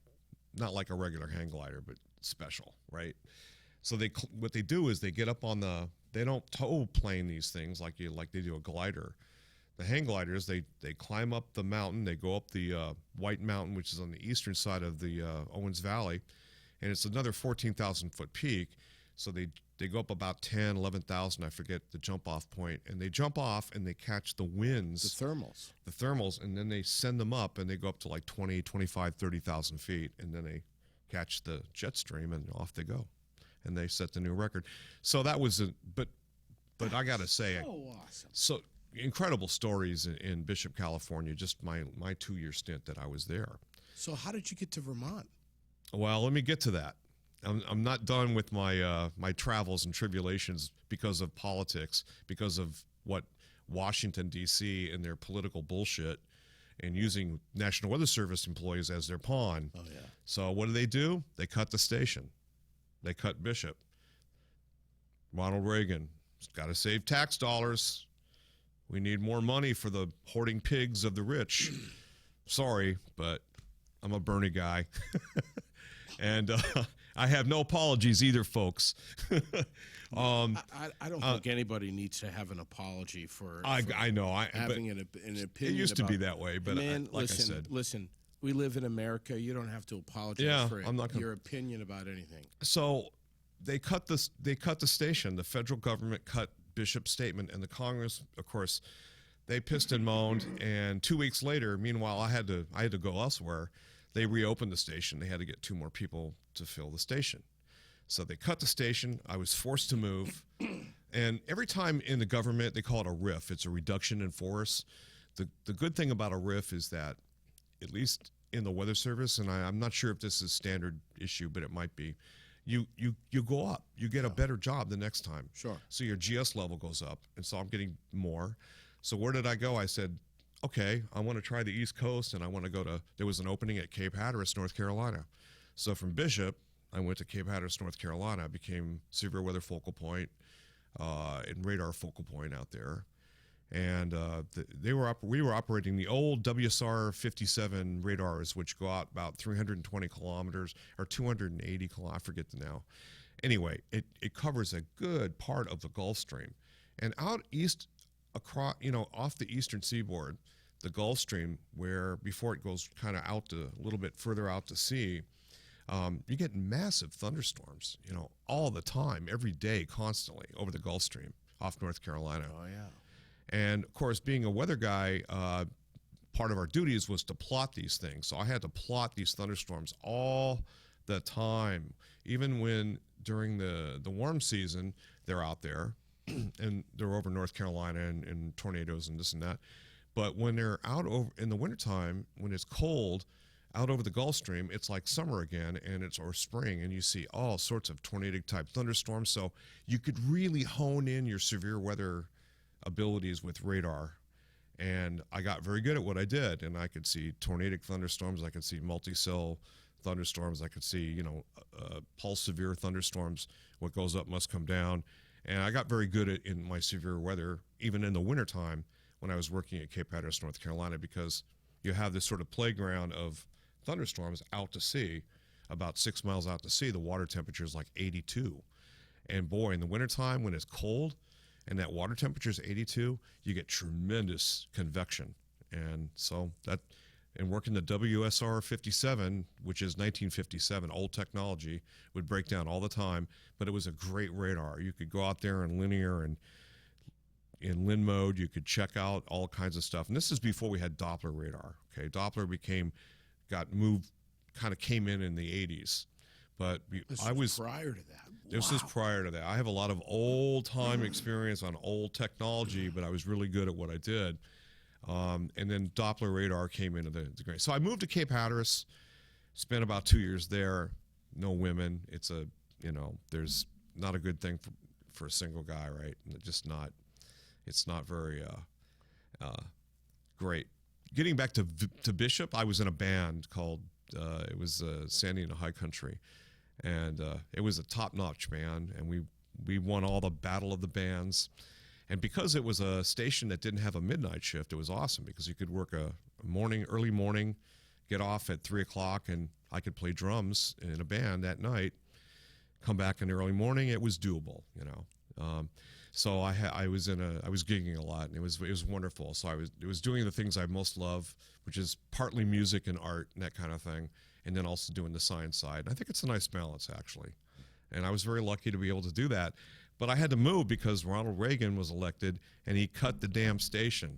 not like a regular hang glider, but special, right? So what they do is they get up on they don't tow plane these things like they do a glider. The hang gliders, they climb up the mountain, they go up the White Mountain, which is on the eastern side of the Owens Valley, and it's another 14,000 foot peak. So they go up about 10, 11,000, I forget the jump off point, and they jump off and they catch the winds. The thermals, and then they send them up, and they go up to like 20, 25, 30,000 feet, and then they catch the jet stream, and off they go. And they set the new record. So that was but I got to say, so awesome. So incredible stories in Bishop, California, just my 2-year stint that I was there. So how did you get to Vermont? Well, let me get to that. I'm not done with my travels and tribulations because of politics, because of what Washington, D.C. and their political bullshit and using National Weather Service employees as their pawn. Oh, yeah. So what do? They cut the station. They cut Bishop. Ronald Reagan, got to save tax dollars. We need more money for the hoarding pigs of the rich. Sorry, but I'm a Bernie guy. And I have no apologies either, folks. I don't think anybody needs to have an apology for I know. having an opinion. It used to be that way, but man, like listen, I said. Listen, we live in America. You don't have to apologize for your opinion about anything. So they cut the station. The federal government cut Bishop's statement, and the Congress, of course, they pissed and moaned. And 2 weeks later, meanwhile, I had to go elsewhere. They reopened the station. They had to get 2 more people to fill the station. So they cut the station. I was forced to move. And every time in the government, they call it a RIF. It's a reduction in force. The good thing about a RIF is that, at least in the Weather Service, and I'm not sure if this is standard issue, but it might be, you go up. You get a better job the next time. Sure. So your GS level goes up, and so I'm getting more. So where did I go? I said, okay, I want to try the East Coast, and I want to go to, there was an opening at Cape Hatteras, North Carolina. So from Bishop, I went to Cape Hatteras, North Carolina. I became severe weather focal point and radar focal point out there. And we were operating the old WSR 57 radars, which go out about 320 kilometers or 280 kilometers. I forget now. Anyway, it covers a good part of the Gulf Stream, and out east, across off the eastern seaboard, the Gulf Stream, where before it goes kind of out to a little bit further out to sea, you get massive thunderstorms, all the time, every day, constantly over the Gulf Stream off North Carolina. Oh yeah. And of course, being a weather guy, part of our duties was to plot these things. So I had to plot these thunderstorms all the time, even when during the warm season they're out there and they're over North Carolina and tornadoes and this and that. But when they're out over in the wintertime, when it's cold out over the Gulf Stream, it's like summer again, and it's or spring, and you see all sorts of tornadic type thunderstorms. So you could really hone in your severe weather abilities with radar. And I got very good at what I did, and I could see tornadic thunderstorms, I could see multi-cell thunderstorms, I could see, pulse severe thunderstorms. What goes up must come down. And I got very good at in my severe weather, even in the wintertime when I was working at Cape Hatteras, North Carolina, because you have this sort of playground of thunderstorms out to sea. About 6 miles out to sea, the water temperature is like 82. And boy, in the wintertime when it's cold and that water temperature is 82, you get tremendous convection. And so that, and working the WSR 57, which is 1957, old technology, would break down all the time, but it was a great radar. You could go out there in linear and in Lin mode, you could check out all kinds of stuff. And this is before we had Doppler radar. Okay, Doppler came in the 80s. But I was prior to that. This is prior to that. I have a lot of old time experience on old technology, but I was really good at what I did. And then Doppler radar came into the great. So I moved to Cape Hatteras, spent about 2 years there. No women. It's there's not a good thing for a single guy, right? Just not. It's not very great. Getting back to Bishop, I was in a band called it was Sandy and the High Country, and it was a top-notch band, and we won all the Battle of the Bands. And because it was a station that didn't have a midnight shift, it was awesome because you could work a early morning, get off at 3 o'clock, and I could play drums in a band that night. Come back in the early morning, it was doable, So I was gigging a lot, and it was wonderful. So I was doing the things I most love, which is partly music and art and that kind of thing, and then also doing the science side. And I think it's a nice balance, actually. And I was very lucky to be able to do that. But I had to move because Ronald Reagan was elected, and he cut the damn station.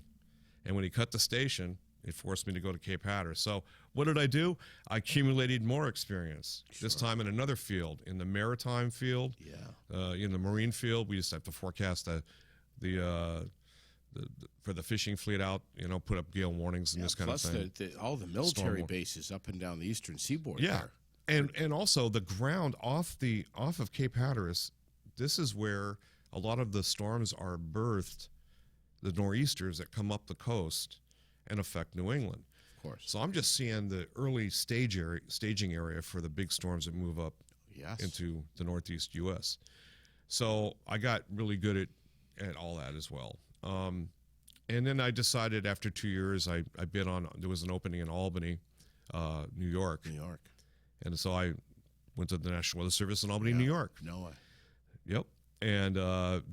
And when he cut the station, it forced me to go to Cape Hatteras. So what did I do? I accumulated more experience, this time in another field, in the maritime field, in the marine field. We just have to forecast for the fishing fleet out, put up gale warnings and this kind of thing. Plus all the military bases up and down the eastern seaboard there. And also the ground off of Cape Hatteras, this is where a lot of the storms are birthed, the nor'easters that come up the coast and affect New England. Of course. So I'm just seeing the early staging area for the big storms that move up into the northeast U.S. So I got really good at all that as well. And then I decided after 2 years, I bid on, there was an opening in Albany, New York. And so I went to the National Weather Service in Albany, New York. No way. Yep. And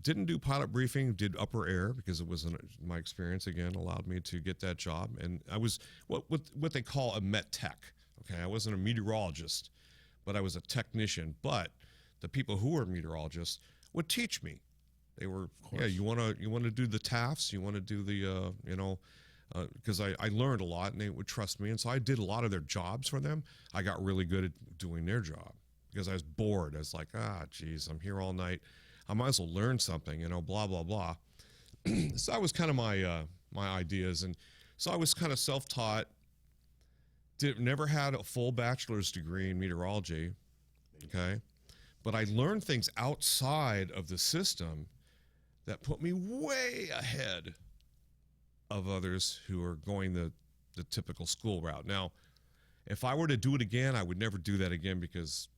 didn't do pilot briefing, did upper air because it was my experience, again, allowed me to get that job. And I was what they call a met tech. Okay, I wasn't a meteorologist, but I was a technician. But the people who were meteorologists would teach me. They were, you want to do the TAFs, you want to do the, because I learned a lot, and they would trust me. And so I did a lot of their jobs for them. I got really good at doing their job because I was bored. I was like, geez, I'm here all night. I might as well learn something, blah, blah, blah. So that was kind of my ideas. And so I was kind of self-taught, never had a full bachelor's degree in meteorology, okay? But I learned things outside of the system that put me way ahead of others who are going the typical school route. Now, if I were to do it again, I would never do that again because,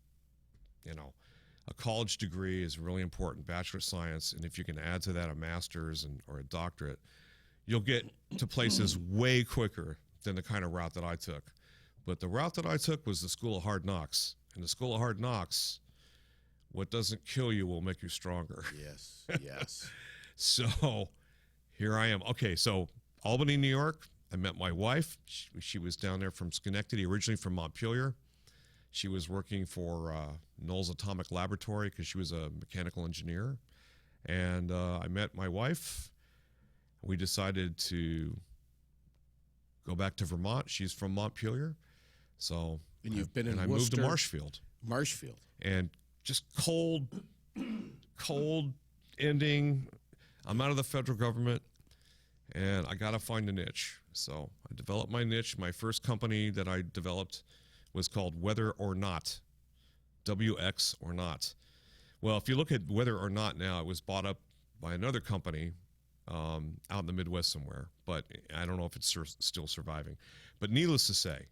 a college degree is really important, bachelor of science, and if you can add to that a master's or a doctorate, you'll get to places way quicker than the kind of route that I took. But the route that I took was the School of Hard Knocks. And the School of Hard Knocks, what doesn't kill you will make you stronger. Yes. So here I am. Okay, so Albany, New York, I met my wife. She was down there from Schenectady, originally from Montpelier. She was working for Knowles Atomic Laboratory because she was a mechanical engineer. And I met my wife. We decided to go back to Vermont. She's from Montpelier. So And you've been in I Worcester. moved to Marshfield. Marshfield. And just cold ending. I'm out of the federal government, and I got to find a niche. So I developed my niche. My first company that I developed was called Whether or Not, WX or Not. Well, if you look at Whether or Not now, it was bought up by another company out in the Midwest somewhere, but I don't know if it's still surviving. But needless to say,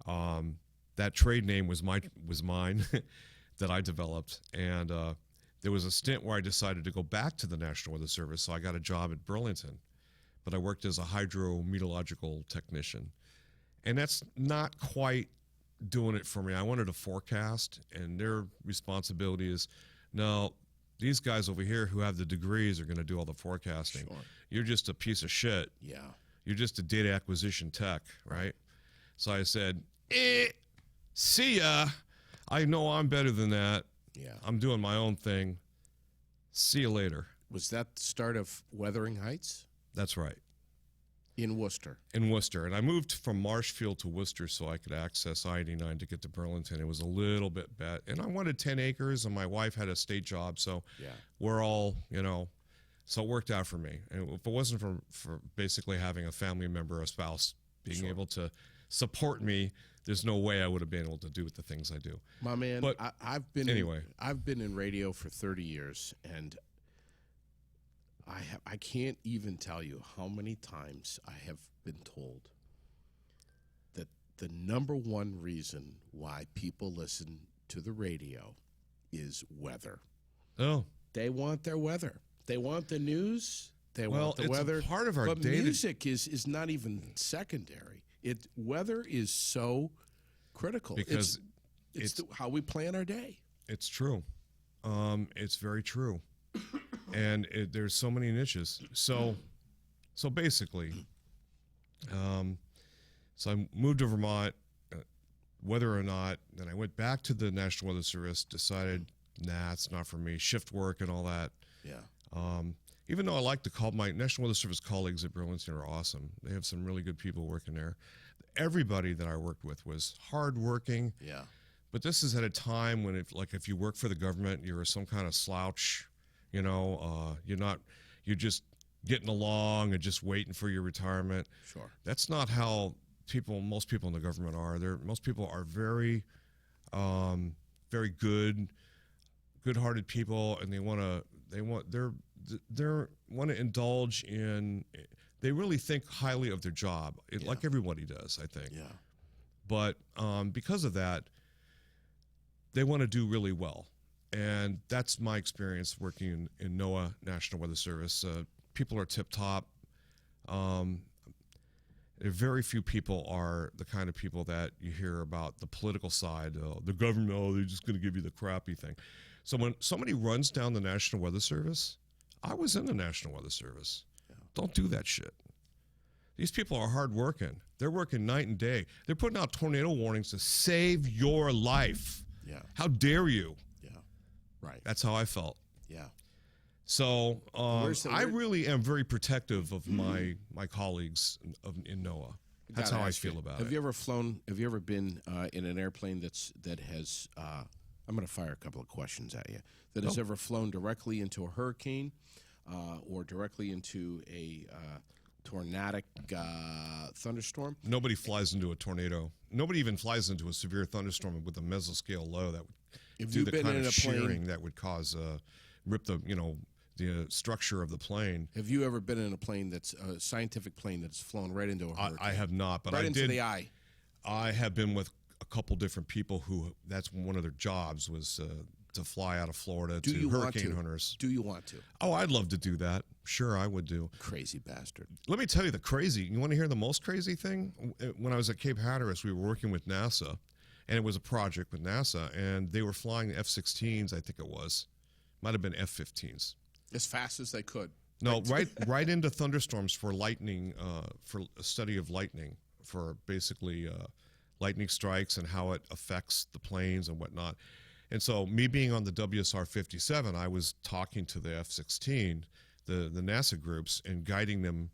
that trade name was mine that I developed, and there was a stint where I decided to go back to the National Weather Service, so I got a job at Burlington, but I worked as a hydrometeorological technician, and that's not quite doing it for me. I wanted to forecast, and their responsibility is, no, these guys over here who have the degrees are going to do all the forecasting. Sure. You're just a piece of shit. Yeah. You're just a data acquisition tech, right? So I said, see ya. I know I'm better than that. Yeah. I'm doing my own thing. See you later. Was that the start of Wuthering Heights? That's right. In Worcester. In Worcester. And I moved from Marshfield to Worcester so I could access I-89 to get to Burlington. It was a little bit bad. And I wanted 10 acres, and my wife had a state job. So we're all, so it worked out for me. And if it wasn't for basically having a family member, a spouse, being able to support me, there's no way I would have been able to do the things I do. My man, but I've been anyway. I've been in radio for 30 years, and I can't even tell you how many times I have been told that the number one reason why people listen to the radio is weather. Oh. They want their weather. They want the news. They want the it's weather. A part of our but data. music is not even secondary. Weather is so critical because it's how we plan our day. It's true. It's very true. And there's so many niches. So basically, so I moved to Vermont, Whether or Not, then I went back to the National Weather Service, decided, nah, it's not for me, shift work and all that. Yeah. Even though I like to call my National Weather Service colleagues at Burlington are awesome. They have some really good people working there. Everybody that I worked with was hardworking. Yeah. But this is at a time when, if you work for the government, you're some kind of slouch. You're just getting along and just waiting for your retirement. Sure. That's not how most people in the government are. Most people are very, very good-hearted people, and they want to indulge in. They really think highly of their job, like everybody does, I think. Yeah. But because of that, they want to do really well. And that's my experience working in NOAA, National Weather Service. People are tip-top. Very few people are the kind of people that you hear about the political side. The government, they're just going to give you the crappy thing. So when somebody runs down the National Weather Service, I was in the National Weather Service. Yeah. Don't do that shit. These people are hardworking. They're working night and day. They're putting out tornado warnings to save your life. Yeah. How dare you? Yeah. Right. That's how I felt. Yeah. So I really am very protective of my colleagues in NOAA. That's how I feel about it. Have you ever flown? Have you ever been in an airplane that has? I'm going to fire a couple of questions at you. That has ever flown directly into a hurricane, or directly into a tornadic thunderstorm? Nobody flies into a tornado. Nobody even flies into a severe thunderstorm with a mesoscale low that would do the kind of shearing that would cause rip the structure of the plane. Have you ever been in a plane that's a scientific plane that's flown right into a hurricane? I have not, but right I into did. The eye. I have been with a couple different people who that's one of their jobs was to fly out of Florida to hurricane hunters. Do you want to? Oh, I'd love to do that. Sure, I would do. Crazy bastard. Let me tell you the crazy. You want to hear the most crazy thing? When I was at Cape Hatteras, we were working with NASA, and it was a project with NASA, and they were flying F-16s, I think it was. Might have been F-15s. As fast as they could. No, right into thunderstorms for lightning, for a study of lightning, for basically lightning strikes and how it affects the planes and whatnot. And so me being on the WSR-57, I was talking to the F-16, the NASA groups, and guiding them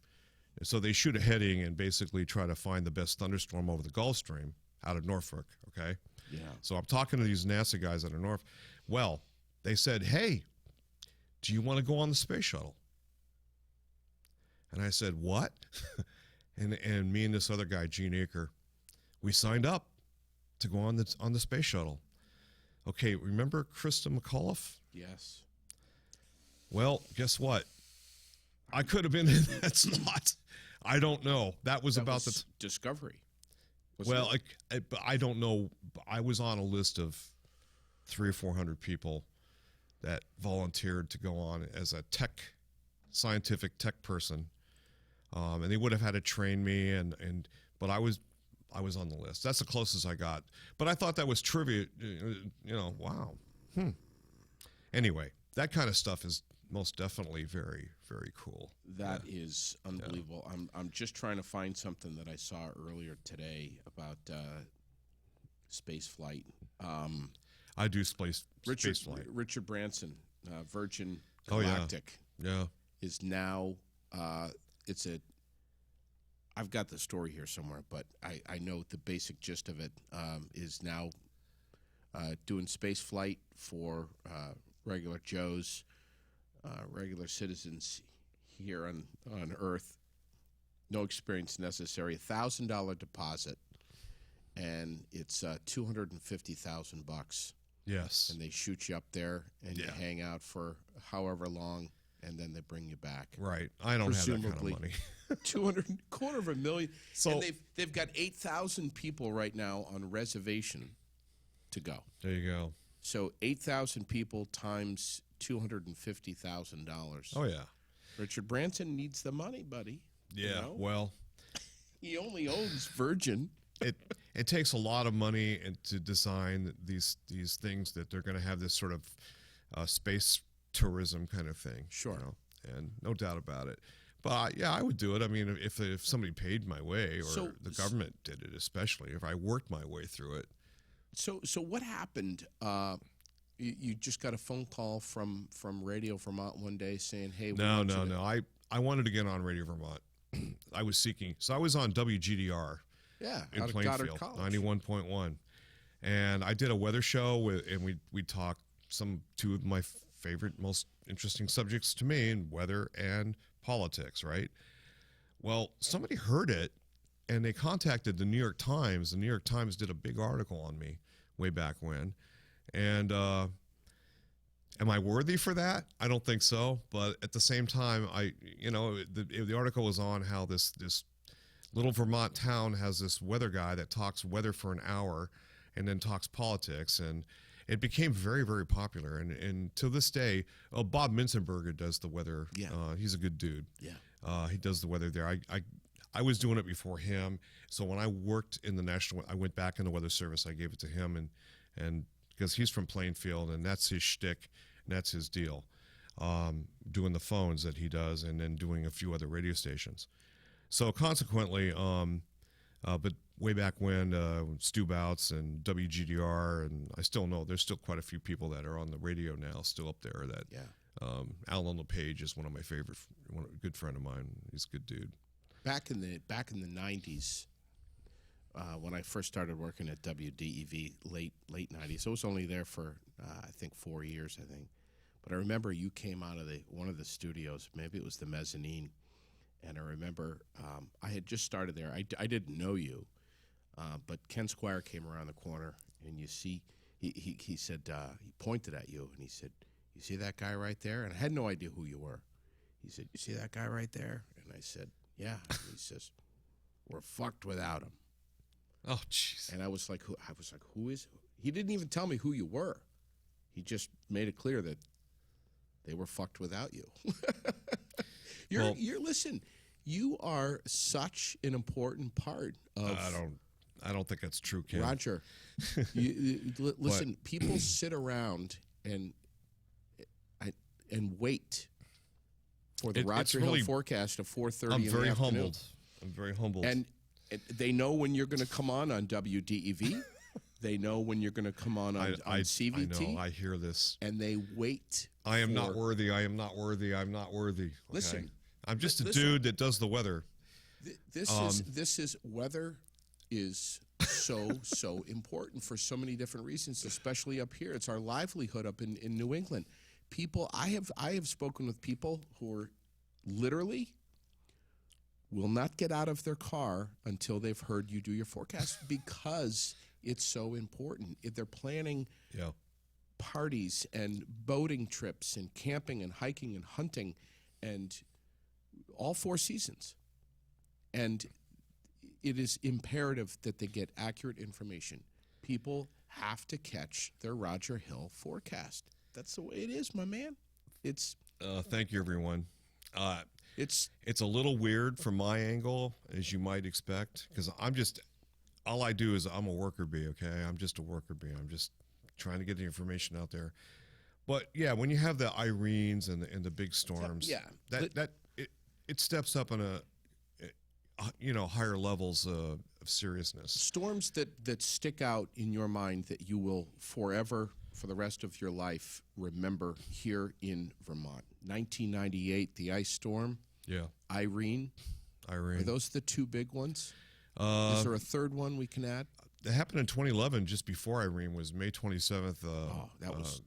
So they shoot a heading and basically try to find the best thunderstorm over the Gulf Stream out of Norfolk, okay? Yeah. So I'm talking to these NASA guys out of Norfolk. Well, they said, hey, do you want to go on the space shuttle? And I said, what? and me and this other guy, Gene Aker, we signed up to go on the space shuttle. Okay, remember Krista McAuliffe? Yes. Well, guess what? I could have been in that slot. I don't know. That was about the Discovery. Well, I don't know. I was on a list of 300 or 400 people that volunteered to go on as a scientific tech person, and they would have had to train me, but I was on the list. That's the closest I got. But I thought that was trivia. Wow. Anyway, that kind of stuff is most definitely very, very cool. That is unbelievable. Yeah. I'm just trying to find something that I saw earlier today about space flight. I do space flight. Richard Branson, Virgin Galactic, is now. I've got the story here somewhere, but I know the basic gist of it is now doing space flight for regular Joes. Regular citizens here on Earth, no experience necessary. $1,000 deposit, and it's $250,000. Yes, and they shoot you up there, and you hang out for however long, and then they bring you back. Right. I don't have that kind of money. $250,000. So and they've got 8,000 people right now on reservation to go. There you go. So 8,000 people times $250,000. Oh, yeah. Richard Branson needs the money, buddy. Yeah, well. He only owns Virgin. It takes a lot of money to design these things that they're going to have this sort of space tourism kind of thing. Sure. And no doubt about it. But, yeah, I would do it. I mean, if somebody paid my way or the government did it, especially, if I worked my way through it. So what happened? You just got a phone call from Radio Vermont one day saying, "Hey, no. I wanted to get on Radio Vermont. I was seeking. So I was on WGDR. Yeah, in out of Plainfield, Goddard College. 91.1, and I did a weather show and we talked two of my favorite, most interesting subjects to me, in weather and politics. Right. Well, somebody heard it, and they contacted the New York Times. The New York Times did a big article on me way back when. And am I worthy for that? I don't think so. But at the same time, the article was on how this little Vermont town has this weather guy that talks weather for an hour and then talks politics. And it became very, very popular. And to this day, Bob Minzenberger does the weather. Yeah. He's a good dude. Yeah. He does the weather there. I was doing it before him. So when I worked in the National, I went back in the Weather Service. I gave it to him, and because he's from Plainfield, and that's his shtick, and that's his deal, doing the phones that he does, and then doing a few other radio stations. So consequently, but way back when, Stu Bouts and WGDR, and I still know there's still quite a few people that are on the radio now, still up there. That Alan LePage is one of my favorite, a good friend of mine. He's a good dude. Back in the 90s, when I first started working at WDEV, late 90s, I was only there for I think 4 years, I think. But I remember you came out of one of the studios, maybe it was the mezzanine, and I remember I had just started there. I didn't know you, but Ken Squire came around the corner, and you see, he said, he pointed at you, and he said, "You see that guy right there?" And I had no idea who you were. He said, "You see that guy right there?" And I said, "Yeah." And he says, "We're fucked without him." Oh, jeez. And I was like, who is? He didn't even tell me who you were. He just made it clear that they were fucked without you. Listen, you are such an important part of. I don't think that's true, Ken. Roger, listen. People sit around and wait for the Roger Hill forecast of 4:30. I'm very humbled. I'm very humbled. And they know when you're going to come on WDEV. They know when you're going to come on CVT. I know. I hear this. And they wait. I am not worthy. I am not worthy. I'm not worthy. Okay? Listen. I'm just a dude that does the weather. This is weather is so important for so many different reasons, especially up here. It's our livelihood up in New England. People, I have spoken with people who are literally will not get out of their car until they've heard you do your forecast because it's so important. If they're planning parties and boating trips and camping and hiking and hunting and all 4 seasons. And it is imperative that they get accurate information. People have to catch their Roger Hill forecast. That's the way it is, my man. It's thank you, everyone. it's a little weird from my angle, as you might expect, because all I do is I'm a worker bee, okay? I'm just a worker bee. I'm just trying to get the information out there. But yeah, when you have the Irenes and the big storms, it steps up on a higher levels of seriousness. Storms that stick out in your mind that you will forever, for the rest of your life, remember here in Vermont. 1998, the ice storm. Yeah. Irene. Are those the 2 big ones? Is there a third one we can add? It happened in 2011, just before Irene, was May 27th.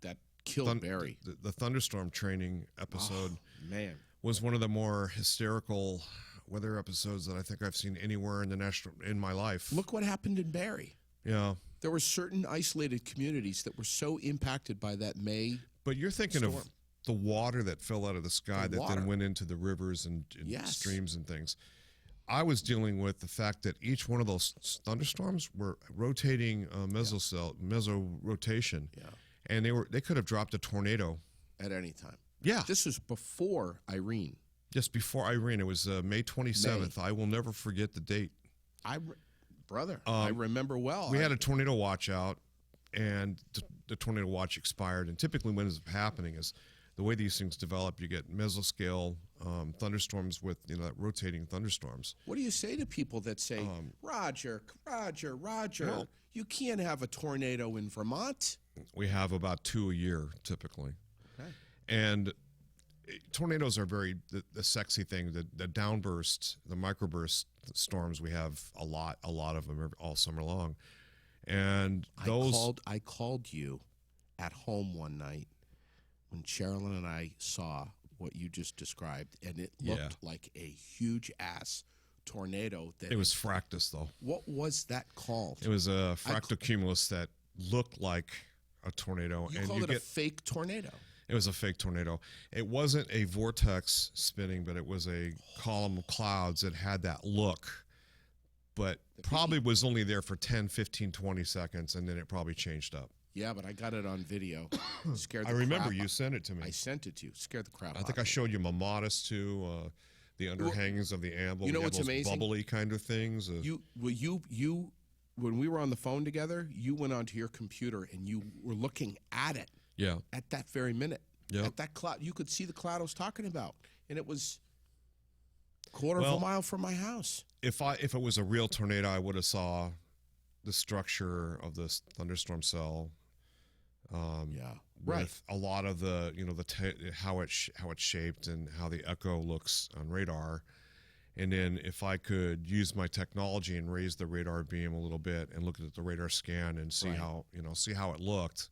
That killed Barry. The thunderstorm training episode was one of the more hysterical weather episodes that I think I've seen anywhere in my life. Look what happened in Barry. Yeah. There were certain isolated communities that were so impacted by that May But you're thinking storm. of the water that fell out of the sky that then went into the rivers and streams and things. I was dealing with the fact that each one of those thunderstorms were rotating meso-rotation. Yeah. And they could have dropped a tornado at any time. Yeah. This was before Irene. Just before Irene. It was May 27th. I will never forget the date. I remember well. We had a tornado watch out, and the tornado watch expired. And typically when it's happening is the way these things develop, you get mesoscale thunderstorms with rotating thunderstorms. What do you say to people that say, Roger, well, you can't have a tornado in Vermont? We have about 2 a year typically. Okay. And tornadoes are the sexy thing. The downburst, the microburst storms, we have a lot of them all summer long. And I called you at home one night when Sherilyn and I saw what you just described, and it looked like a huge ass tornado. It was fractus, though. What was that called? It was a fractocumulus that looked like a tornado. You called it a fake tornado. It was a fake tornado. It wasn't a vortex spinning, but it was a column of clouds that had that look, but probably was only there for 10, 15, 20 seconds, and then it probably changed up. Yeah, but I got it on video. I remember you sent it to me. I sent it to you. Scared the crap out of me. I think I showed you my modest too, the underhangings of the anvil. You know what's what's amazing? Bubbly kind of things. You when we were on the phone together, you went onto your computer and you were looking at it. Yeah. At that very minute. Yeah. At that cloud, you could see the cloud I was talking about, and it was quarter of a mile from my house. If it was a real tornado, I would have saw the structure of this thunderstorm cell. With a lot of the how it's shaped and how the echo looks on radar. And then if I could use my technology and raise the radar beam a little bit and look at the radar scan and see how it looked,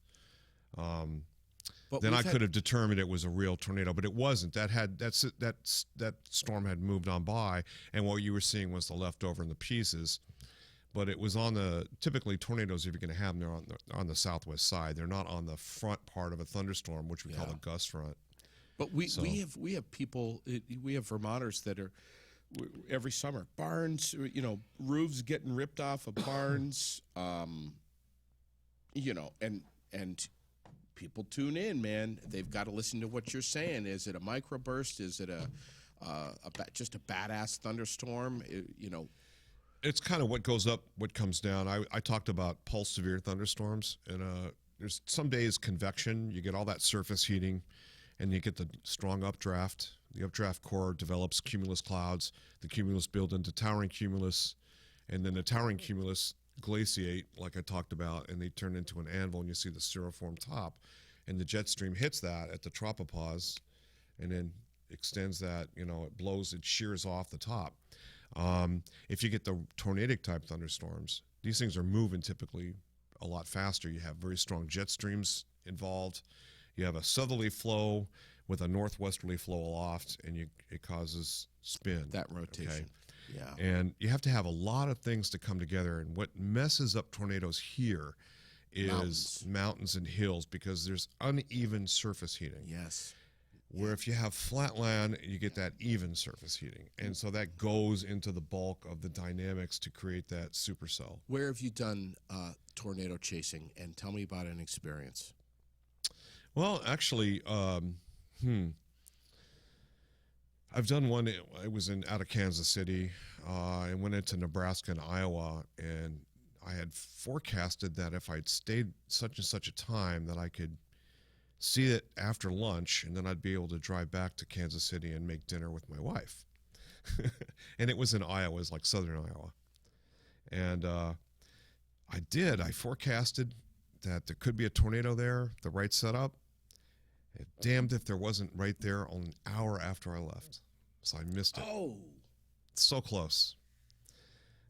then I could have determined it was a real tornado. But it wasn't. That storm had moved on by, and what you were seeing was the leftover and the pieces. But it was typically tornadoes, if you're going to have them, they're on the southwest side. They're not on the front part of a thunderstorm, which we call the gust front. But we have people, we have Vermonters that are every summer barns, roofs getting ripped off of barns, and people tune in, man. They've got to listen to what you're saying. Is it a microburst? Is it just a badass thunderstorm? It's kind of what goes up, what comes down. I talked about pulse severe thunderstorms, and there's some days convection. You get all that surface heating, and you get the strong updraft. The updraft core develops cumulus clouds. The cumulus build into towering cumulus, and then the towering cumulus glaciate, like I talked about, and they turn into an anvil, and you see the cirriform top. And the jet stream hits that at the tropopause, and then extends that, it blows, it shears off the top. If you get the tornadic type thunderstorms, these things are moving typically a lot faster. You have very strong jet streams involved. You have a southerly flow with a northwesterly flow aloft, and it causes spin. That rotation. Okay? Yeah. And you have to have a lot of things to come together. And what messes up tornadoes here is mountains and hills, because there's uneven surface heating. Yes. Where if you have flat land, you get that even surface heating. And so that goes into the bulk of the dynamics to create that supercell. Where have you done tornado chasing? And tell me about an experience. Well, actually, I've done one. I was out of Kansas City. I went into Nebraska and Iowa, and I had forecasted that if I'd stayed such and such a time that I could see it after lunch, and then I'd be able to drive back to Kansas City and make dinner with my wife. And it was in Iowa, it was like southern Iowa. And I did. I forecasted that there could be a tornado there, the right setup. Damned if there wasn't right there on an hour after I left. So I missed it. Oh. So close.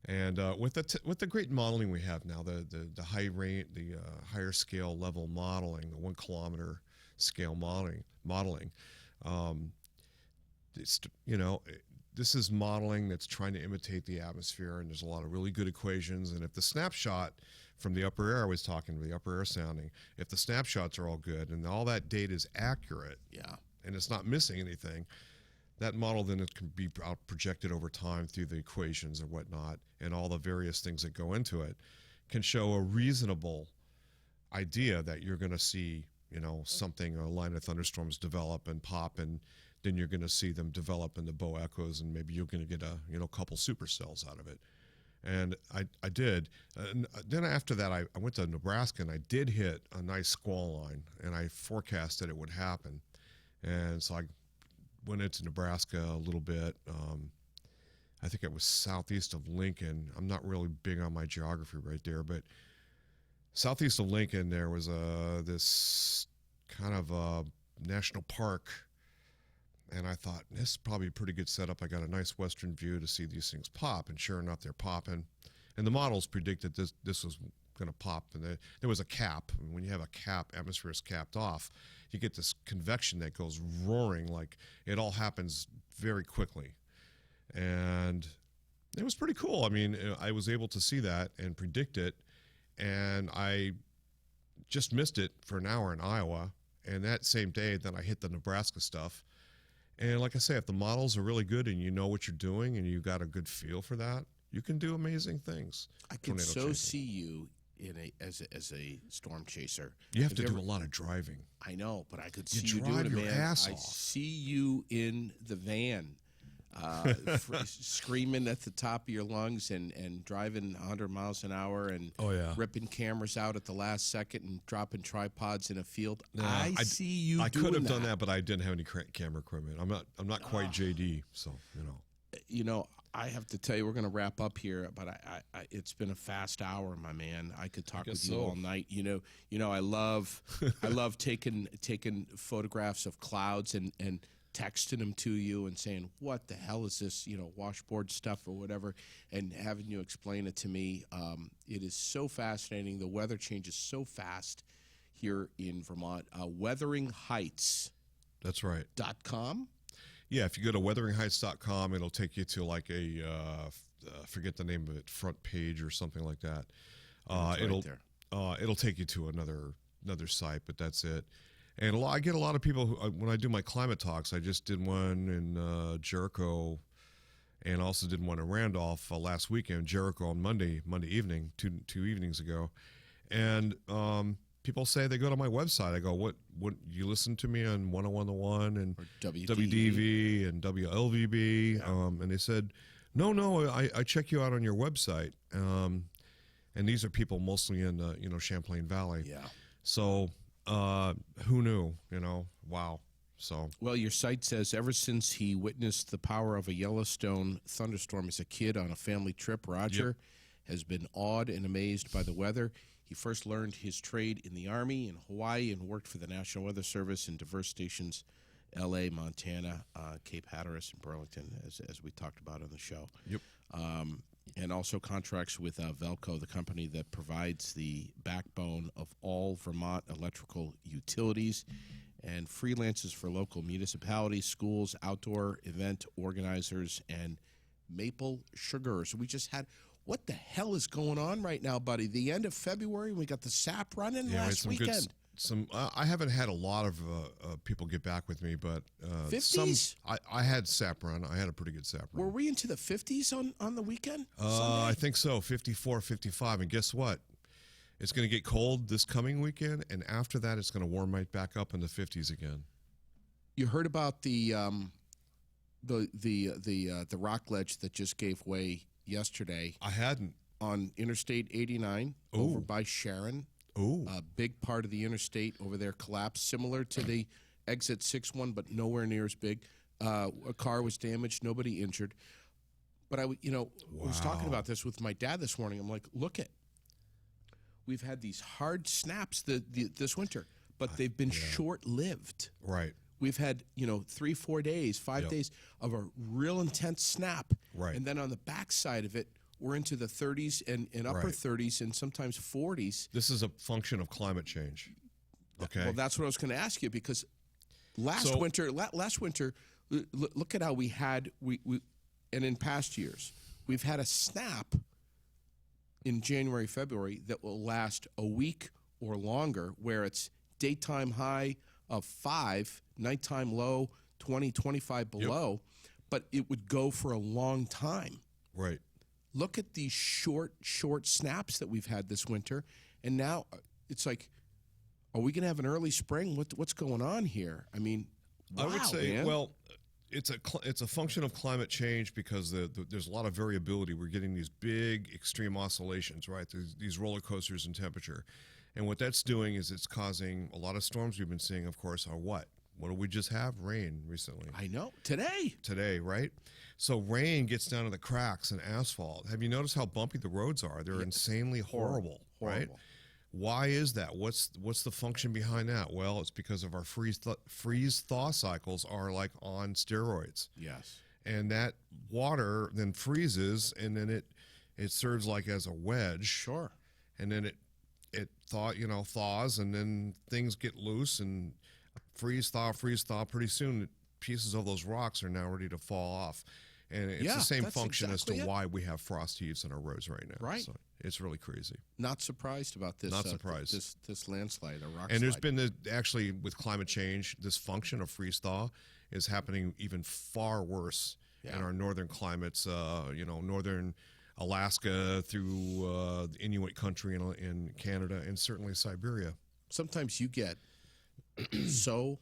And with the great modeling we have now, the high rate, the higher scale level modeling, the 1 kilometer scale modeling, it's, this is modeling that's trying to imitate the atmosphere, and there's a lot of really good equations. And if the snapshot from the upper air, I was talking to the upper air sounding, if the snapshots are all good and all that data is accurate, and it's not missing anything, that model then it can be out projected over time through the equations and whatnot, and all the various things that go into it, can show a reasonable idea that you're going to see, something, a line of thunderstorms develop and pop, and then you're going to see them develop into bow echoes, and maybe you're going to get a couple supercells out of it. And I did. Then after that, I went to Nebraska, and I did hit a nice squall line, and I forecasted it would happen. And so I went into Nebraska a little bit. I think it was southeast of Lincoln. I'm not really big on my geography right there, but southeast of Lincoln, there was this kind of national park. And I thought, this is probably a pretty good setup. I got a nice western view to see these things pop. And sure enough, they're popping. And the models predicted this was going to pop. And there was a cap. And when you have a cap, atmosphere is capped off, you get this convection that goes roaring. Like, it all happens very quickly. And it was pretty cool. I mean, I was able to see that and predict it. And I just missed it for an hour in Iowa. And that same day, then I hit the Nebraska stuff. And like I say, if the models are really good and you know what you're doing and you got a good feel for that, you can do amazing things. I can so see you as a storm chaser. You have to do a lot of driving. I know, but I could see you doing it, man. Ass I off. see you in the van, screaming at the top of your lungs and driving 100 miles an hour and ripping cameras out at the last second and dropping tripods in a field. No, I see you. I could have done that, but I didn't have any camera equipment. I'm not quite JD, so I have to tell you, we're going to wrap up here, but it's been a fast hour, my man. I could talk with you all night. I love taking photographs of clouds and texting them to you and saying, what the hell is this, washboard stuff or whatever, and having you explain it to me. It is so fascinating. The weather changes so fast here in Vermont. WeatheringHeights. That's right. .com. Yeah, if you go to weatheringheights.com, it'll take you to like a, forget the name of it, front page or something like that. It'll take you to another site, but that's it. And I get a lot of people who, when I do my climate talks, I just did one in Jericho, and also did one in Randolph last weekend. Jericho on Monday evening, two evenings ago, and people say they go to my website. I go, what you listen to me on 101 The One and WDV and WLVB, and they said, no, I check you out on your website, and these are people mostly in Champlain Valley. Yeah. So. Who knew, wow. So, well, your site says ever since he witnessed the power of a Yellowstone thunderstorm as a kid on a family trip, Roger has been awed and amazed by the weather. He first learned his trade in the Army in Hawaii and worked for the National Weather Service in diverse stations L.A., Montana, Cape Hatteras, and Burlington, as we talked about on the show. Yep. And also contracts with Velco, the company that provides the backbone of all Vermont electrical utilities, and freelances for local municipalities, schools, outdoor event organizers, and maple sugars. We just had, what the hell is going on right now, buddy? The end of February, we got the SAP running last weekend. I haven't had a lot of people get back with me, but 50s? I had SAP run. I had a pretty good SAP run. Were we into the 50s on the weekend? I think so, 54, 55. And guess what? It's going to get cold this coming weekend, and after that, it's going to warm right back up in the 50s again. You heard about the rock ledge that just gave way yesterday? I hadn't. On Interstate 89 over by Sharon. Oh, A big part of the interstate over there collapsed, similar to the exit 61, but nowhere near as big. A car was damaged, nobody injured. But I was talking about this with my dad this morning. I'm like, look at, we've had these hard snaps this winter, but they've been short-lived. Right. We've had 3-4 days, 5 days of a real intense snap, right, and then on the backside of it, we're into the 30s and upper 30s and sometimes 40s. This is a function of climate change. Okay. Well, that's what I was going to ask you, because last winter, look at how we had and in past years, we've had a snap in January, February that will last a week or longer, where it's daytime high of 5, nighttime low 20, 25 below, but it would go for a long time. Right. Look at these short snaps that we've had this winter, and now it's like, are we going to have an early spring? What's going on here? I mean, wow, I would say, man. well, it's a function of climate change, because there's a lot of variability. We're getting these big extreme oscillations, right? These roller coasters in temperature, and what that's doing is it's causing a lot of storms we've been seeing. Of course, are what? What do we just have? Rain recently. I know. Today, right? So rain gets down to the cracks in asphalt. Have you noticed how bumpy the roads are? They're insanely horrible, right? Why is that? What's the function behind that? Well, it's because of our freeze-thaw cycles are like on steroids. Yes. And that water then freezes, and then it serves like as a wedge. Sure. And then it thaws, and then things get loose and freeze thaw. Pretty soon, pieces of those rocks are now ready to fall off, and it's the same function exactly as to why we have frost heaves on our roads right now. Right, so it's really crazy. Not surprised about this. Not surprised. This landslide, a rock. And there's been actually with climate change, this function of freeze thaw is happening even far worse in our northern climates. Northern Alaska through the Inuit country in Canada, and certainly Siberia. Sometimes you get so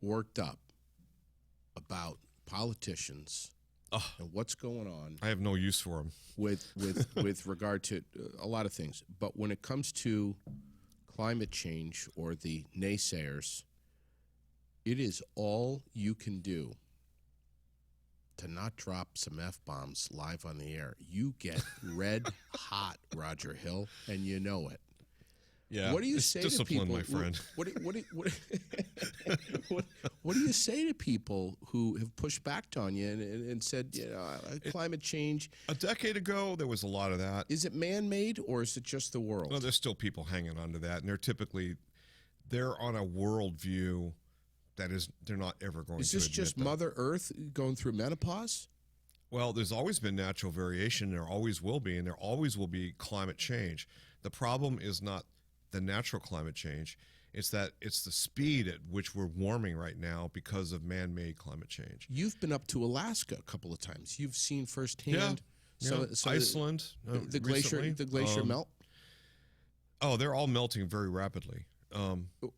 worked up about politicians and what's going on. I have no use for them with regard to a lot of things, but when it comes to climate change or the naysayers, it is all you can do to not drop some F-bombs live on the air. You get red hot, Roger Hill, and you know it. Yeah, what do you say to people, my friend? What do you say to people who have pushed back on you and said, climate change? A decade ago, there was a lot of that. Is it man-made, or is it just the world? Well, there's still people hanging on to that, and they're on a worldview that they're not ever going to. Is this just Mother Earth going through menopause? Well, there's always been natural variation. There always will be, and there always will be climate change. The problem is not the natural climate change. It's the speed at which we're warming right now because of man-made climate change. You've been up to Alaska a couple of times. You've seen firsthand. So Iceland, the glacier melt. Oh, they're all melting very rapidly.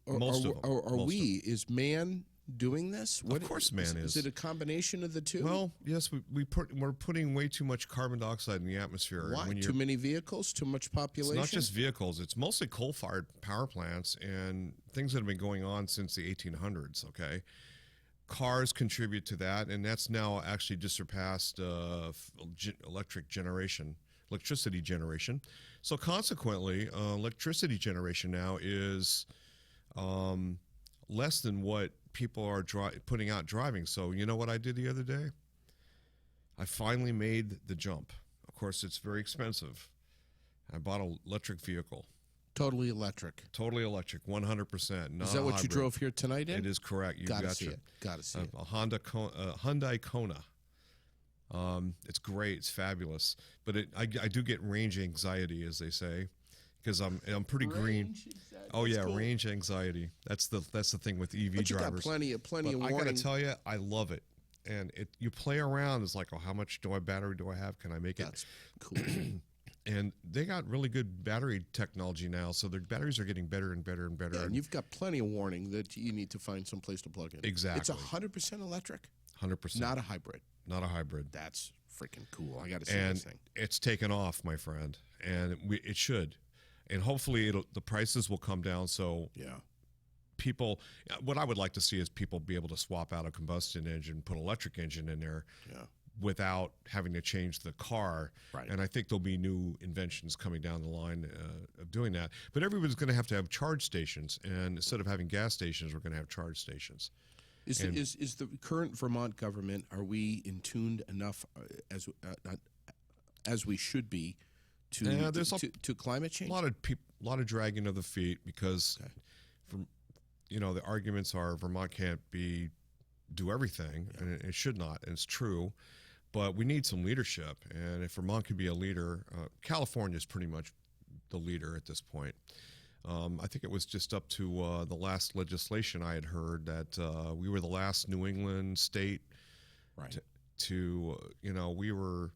Most of them. Is man doing this? Of course man is. Is it a combination of the two? Well, yes, we're putting way too much carbon dioxide in the atmosphere. Why? Too many vehicles? Too much population? It's not just vehicles. It's mostly coal-fired power plants and things that have been going on since the 1800s, okay? Cars contribute to that, and that's now actually just surpassed electricity generation. So consequently, electricity generation now is less than what people are putting out driving. So you know what I did the other day? I finally made the jump. Of course, it's very expensive. I bought an electric vehicle. Totally electric. Totally electric, 100%. Is that what you drove here tonight in? It is correct. You Gotta got see it. Gotta see it. A Hyundai Kona. It's great. It's fabulous. But I do get range anxiety, as they say, because I'm pretty green. Oh yeah, cool. Range anxiety. That's the thing with EV but you drivers. Got plenty of warning. I got to tell you, I love it. And you play around. It's like, oh, how much battery do I have? Can I make it? That's cool. And they got really good battery technology now, so their batteries are getting better and better and better. Yeah, and you've got plenty of warning that you need to find some place to plug in. Exactly. It's 100% electric. 100%. Not a hybrid. Not a hybrid. That's freaking cool. I got to see this thing. It's taken off, my friend, and it should. And hopefully the prices will come down. So people, what I would like to see is people be able to swap out a combustion engine, put an electric engine in there. Yeah. Without having to change the car. Right. And I think there'll be new inventions coming down the line of doing that. But everybody's going to have charge stations. And instead of having gas stations, we're going to have charge stations. Is the current Vermont government, are we in tuned enough as we should be to climate change? A lot of dragging of the feet because the arguments are Vermont can't do everything, and it should not, and it's true. But we need some leadership, and if Vermont could be a leader, California is pretty much the leader at this point. I think it was just up to the last legislation I had heard that we were the last New England state we were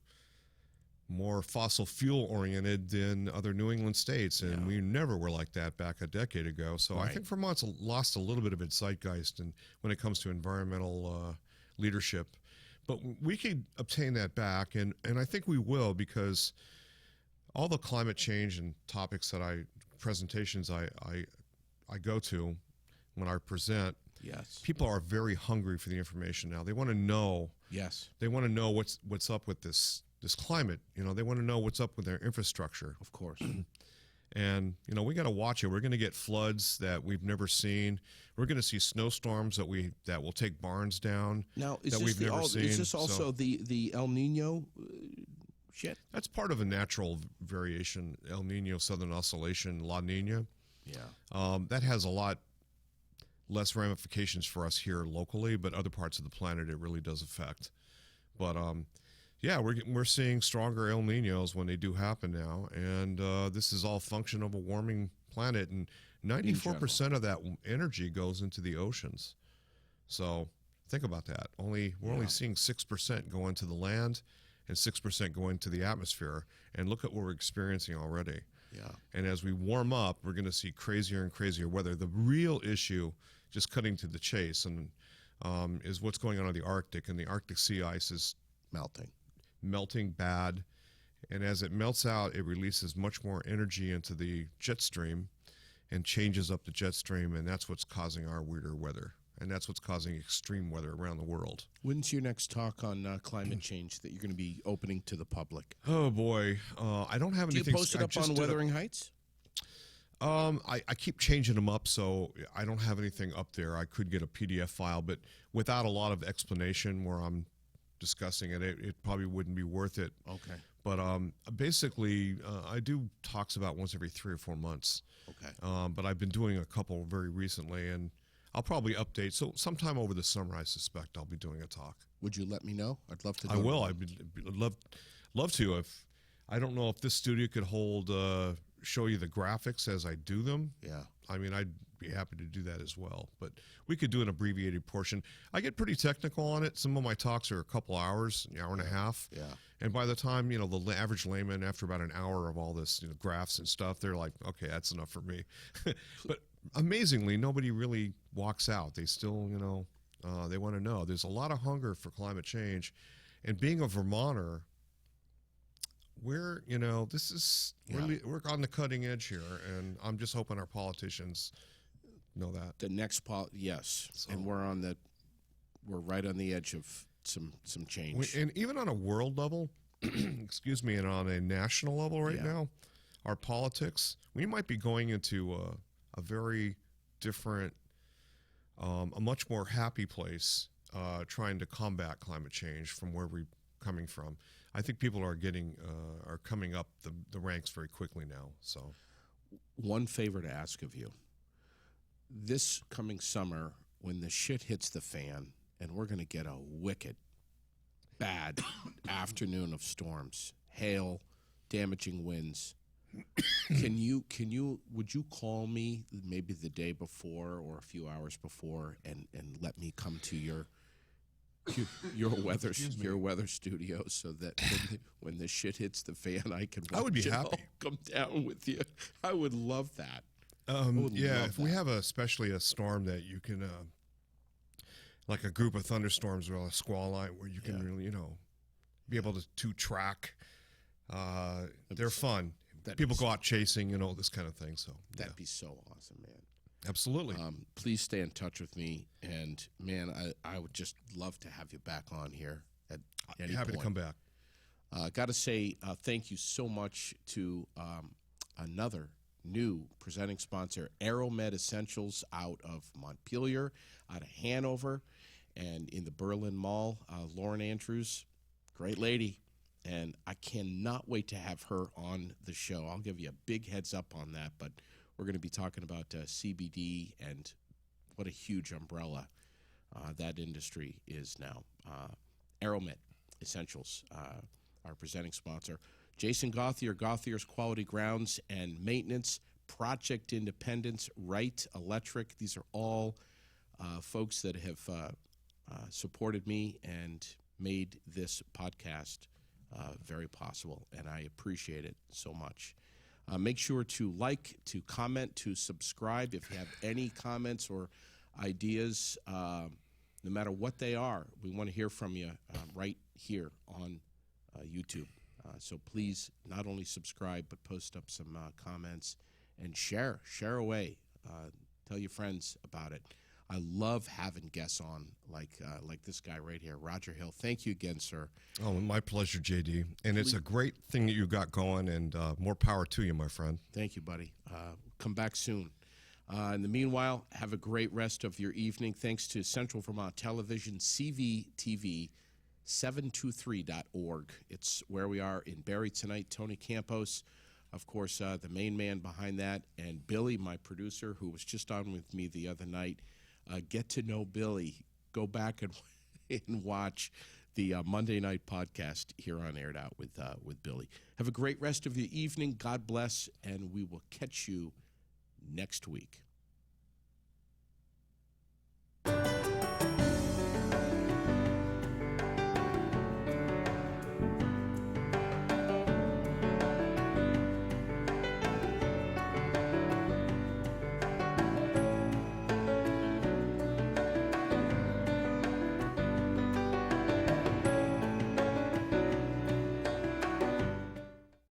more fossil fuel oriented than other New England states, and we never were like that back a decade ago. So I think Vermont's lost a little bit of its zeitgeist when it comes to environmental leadership. But we can obtain that back, and I think we will, because all the climate change and topics presentations I go to when I present, people are very hungry for the information now. They want to know. Yes. They want to know what's up with this climate. They want to know what's up with their infrastructure. Of course. And, we got to watch it. We're going to get floods that we've never seen. We're going to see snowstorms that will take barns down. Now, is that this we've never seen. Is this also the El Nino shit? That's part of a natural variation. El Nino, Southern Oscillation, La Nina. Yeah. That has a lot less ramifications for us here locally, but other parts of the planet it really does affect. But we're seeing stronger El Ninos when they do happen now, and this is all function of a warming planet, and 94% of that energy goes into the oceans. So think about that. We're only seeing 6% go into the land, and 6% go into the atmosphere, and look at what we're experiencing already. Yeah. And as we warm up, we're going to see crazier and crazier weather. The real issue, just cutting to the chase, and is what's going on in the Arctic, and the Arctic sea ice is melting bad, and as it melts out, it releases much more energy into the jet stream and changes up the jet stream, and that's what's causing our weirder weather, and that's what's causing extreme weather around the world. When's your next talk on climate change that you're going to be opening to the public? Oh boy, I don't have anything. Do you post it up on Wuthering Heights? I keep changing them up, so I don't have anything up there. I could get a PDF file, but without a lot of explanation where I'm discussing it probably wouldn't be worth it. Okay. But basically, I do talks about once every 3 or 4 months. Okay. But I've been doing a couple very recently, and I'll probably update. So sometime over the summer, I suspect I'll be doing a talk. Would you let me know? I'd love to do I will. I'd love to. If I don't know if this studio could hold show you the graphics as I do them. Yeah. I mean, I'd be happy to do that as well. But we could do an abbreviated portion. I get pretty technical on it. Some of my talks are a couple hours, an hour and a half. Yeah. And by the time, the average layman, after about an hour of all this graphs and stuff, they're like, okay, that's enough for me. But amazingly, nobody really walks out. They still, they want to know. There's a lot of hunger for climate change. And being a Vermonter, we're on the cutting edge here, and I'm just hoping our politicians know that. The next yes, so, and we're right on the edge of some change. And even on a world level, excuse me, and on a national level right now, our politics, we might be going into a very different a much more happy place trying to combat climate change from where we're coming from. I think people are coming up the ranks very quickly now. So, one favor to ask of you: this coming summer, when the shit hits the fan, and we're going to get a wicked, bad afternoon of storms, hail, damaging winds. Would you call me maybe the day before or a few hours before and let me come to your weather studio so that when the shit hits the fan, I can watch I would be happy. all come down with you. I would love that. We have especially a storm that you can, like a group of thunderstorms or a squall line where you can really, be able to track. They're fun. People go out chasing, this kind of thing. So that'd be so awesome, man. Absolutely. Please stay in touch with me, and man, I would just love to have you back on here at any Happy point. to come back. Got to say thank you so much to another new presenting sponsor, AeroMed Essentials, out of Montpelier, out of Hanover, and in the Berlin Mall. Lauren Andrews, great lady. And I cannot wait to have her on the show. I'll give you a big heads up on that, but we're going to be talking about CBD and what a huge umbrella that industry is now. AeroMed Essentials, our presenting sponsor. Jason Gauthier, Gauthier's Quality Grounds and Maintenance, Project Independence, Wright Electric. These are all folks that have supported me and made this podcast very possible, and I appreciate it so much. Make sure to like, to comment, to subscribe. If you have any comments or ideas, no matter what they are, we want to hear from you right here on YouTube. So please not only subscribe, but post up some comments and share away. Tell your friends about it. I love having guests on like this guy right here, Roger Hill. Thank you again, sir. Oh, my pleasure, JD. And it's a great thing that you got going, and more power to you, my friend. Thank you, buddy. Come back soon. In the meanwhile, have a great rest of your evening. Thanks to Central Vermont Television, CVTV, 723.org. It's where we are in Barrie tonight. Tony Campos, of course, the main man behind that, and Billy, my producer, who was just on with me the other night. Get to know Billy. Go back and watch the Monday night podcast here on Aired Out with Billy. Have a great rest of your evening. God bless, and we will catch you next week.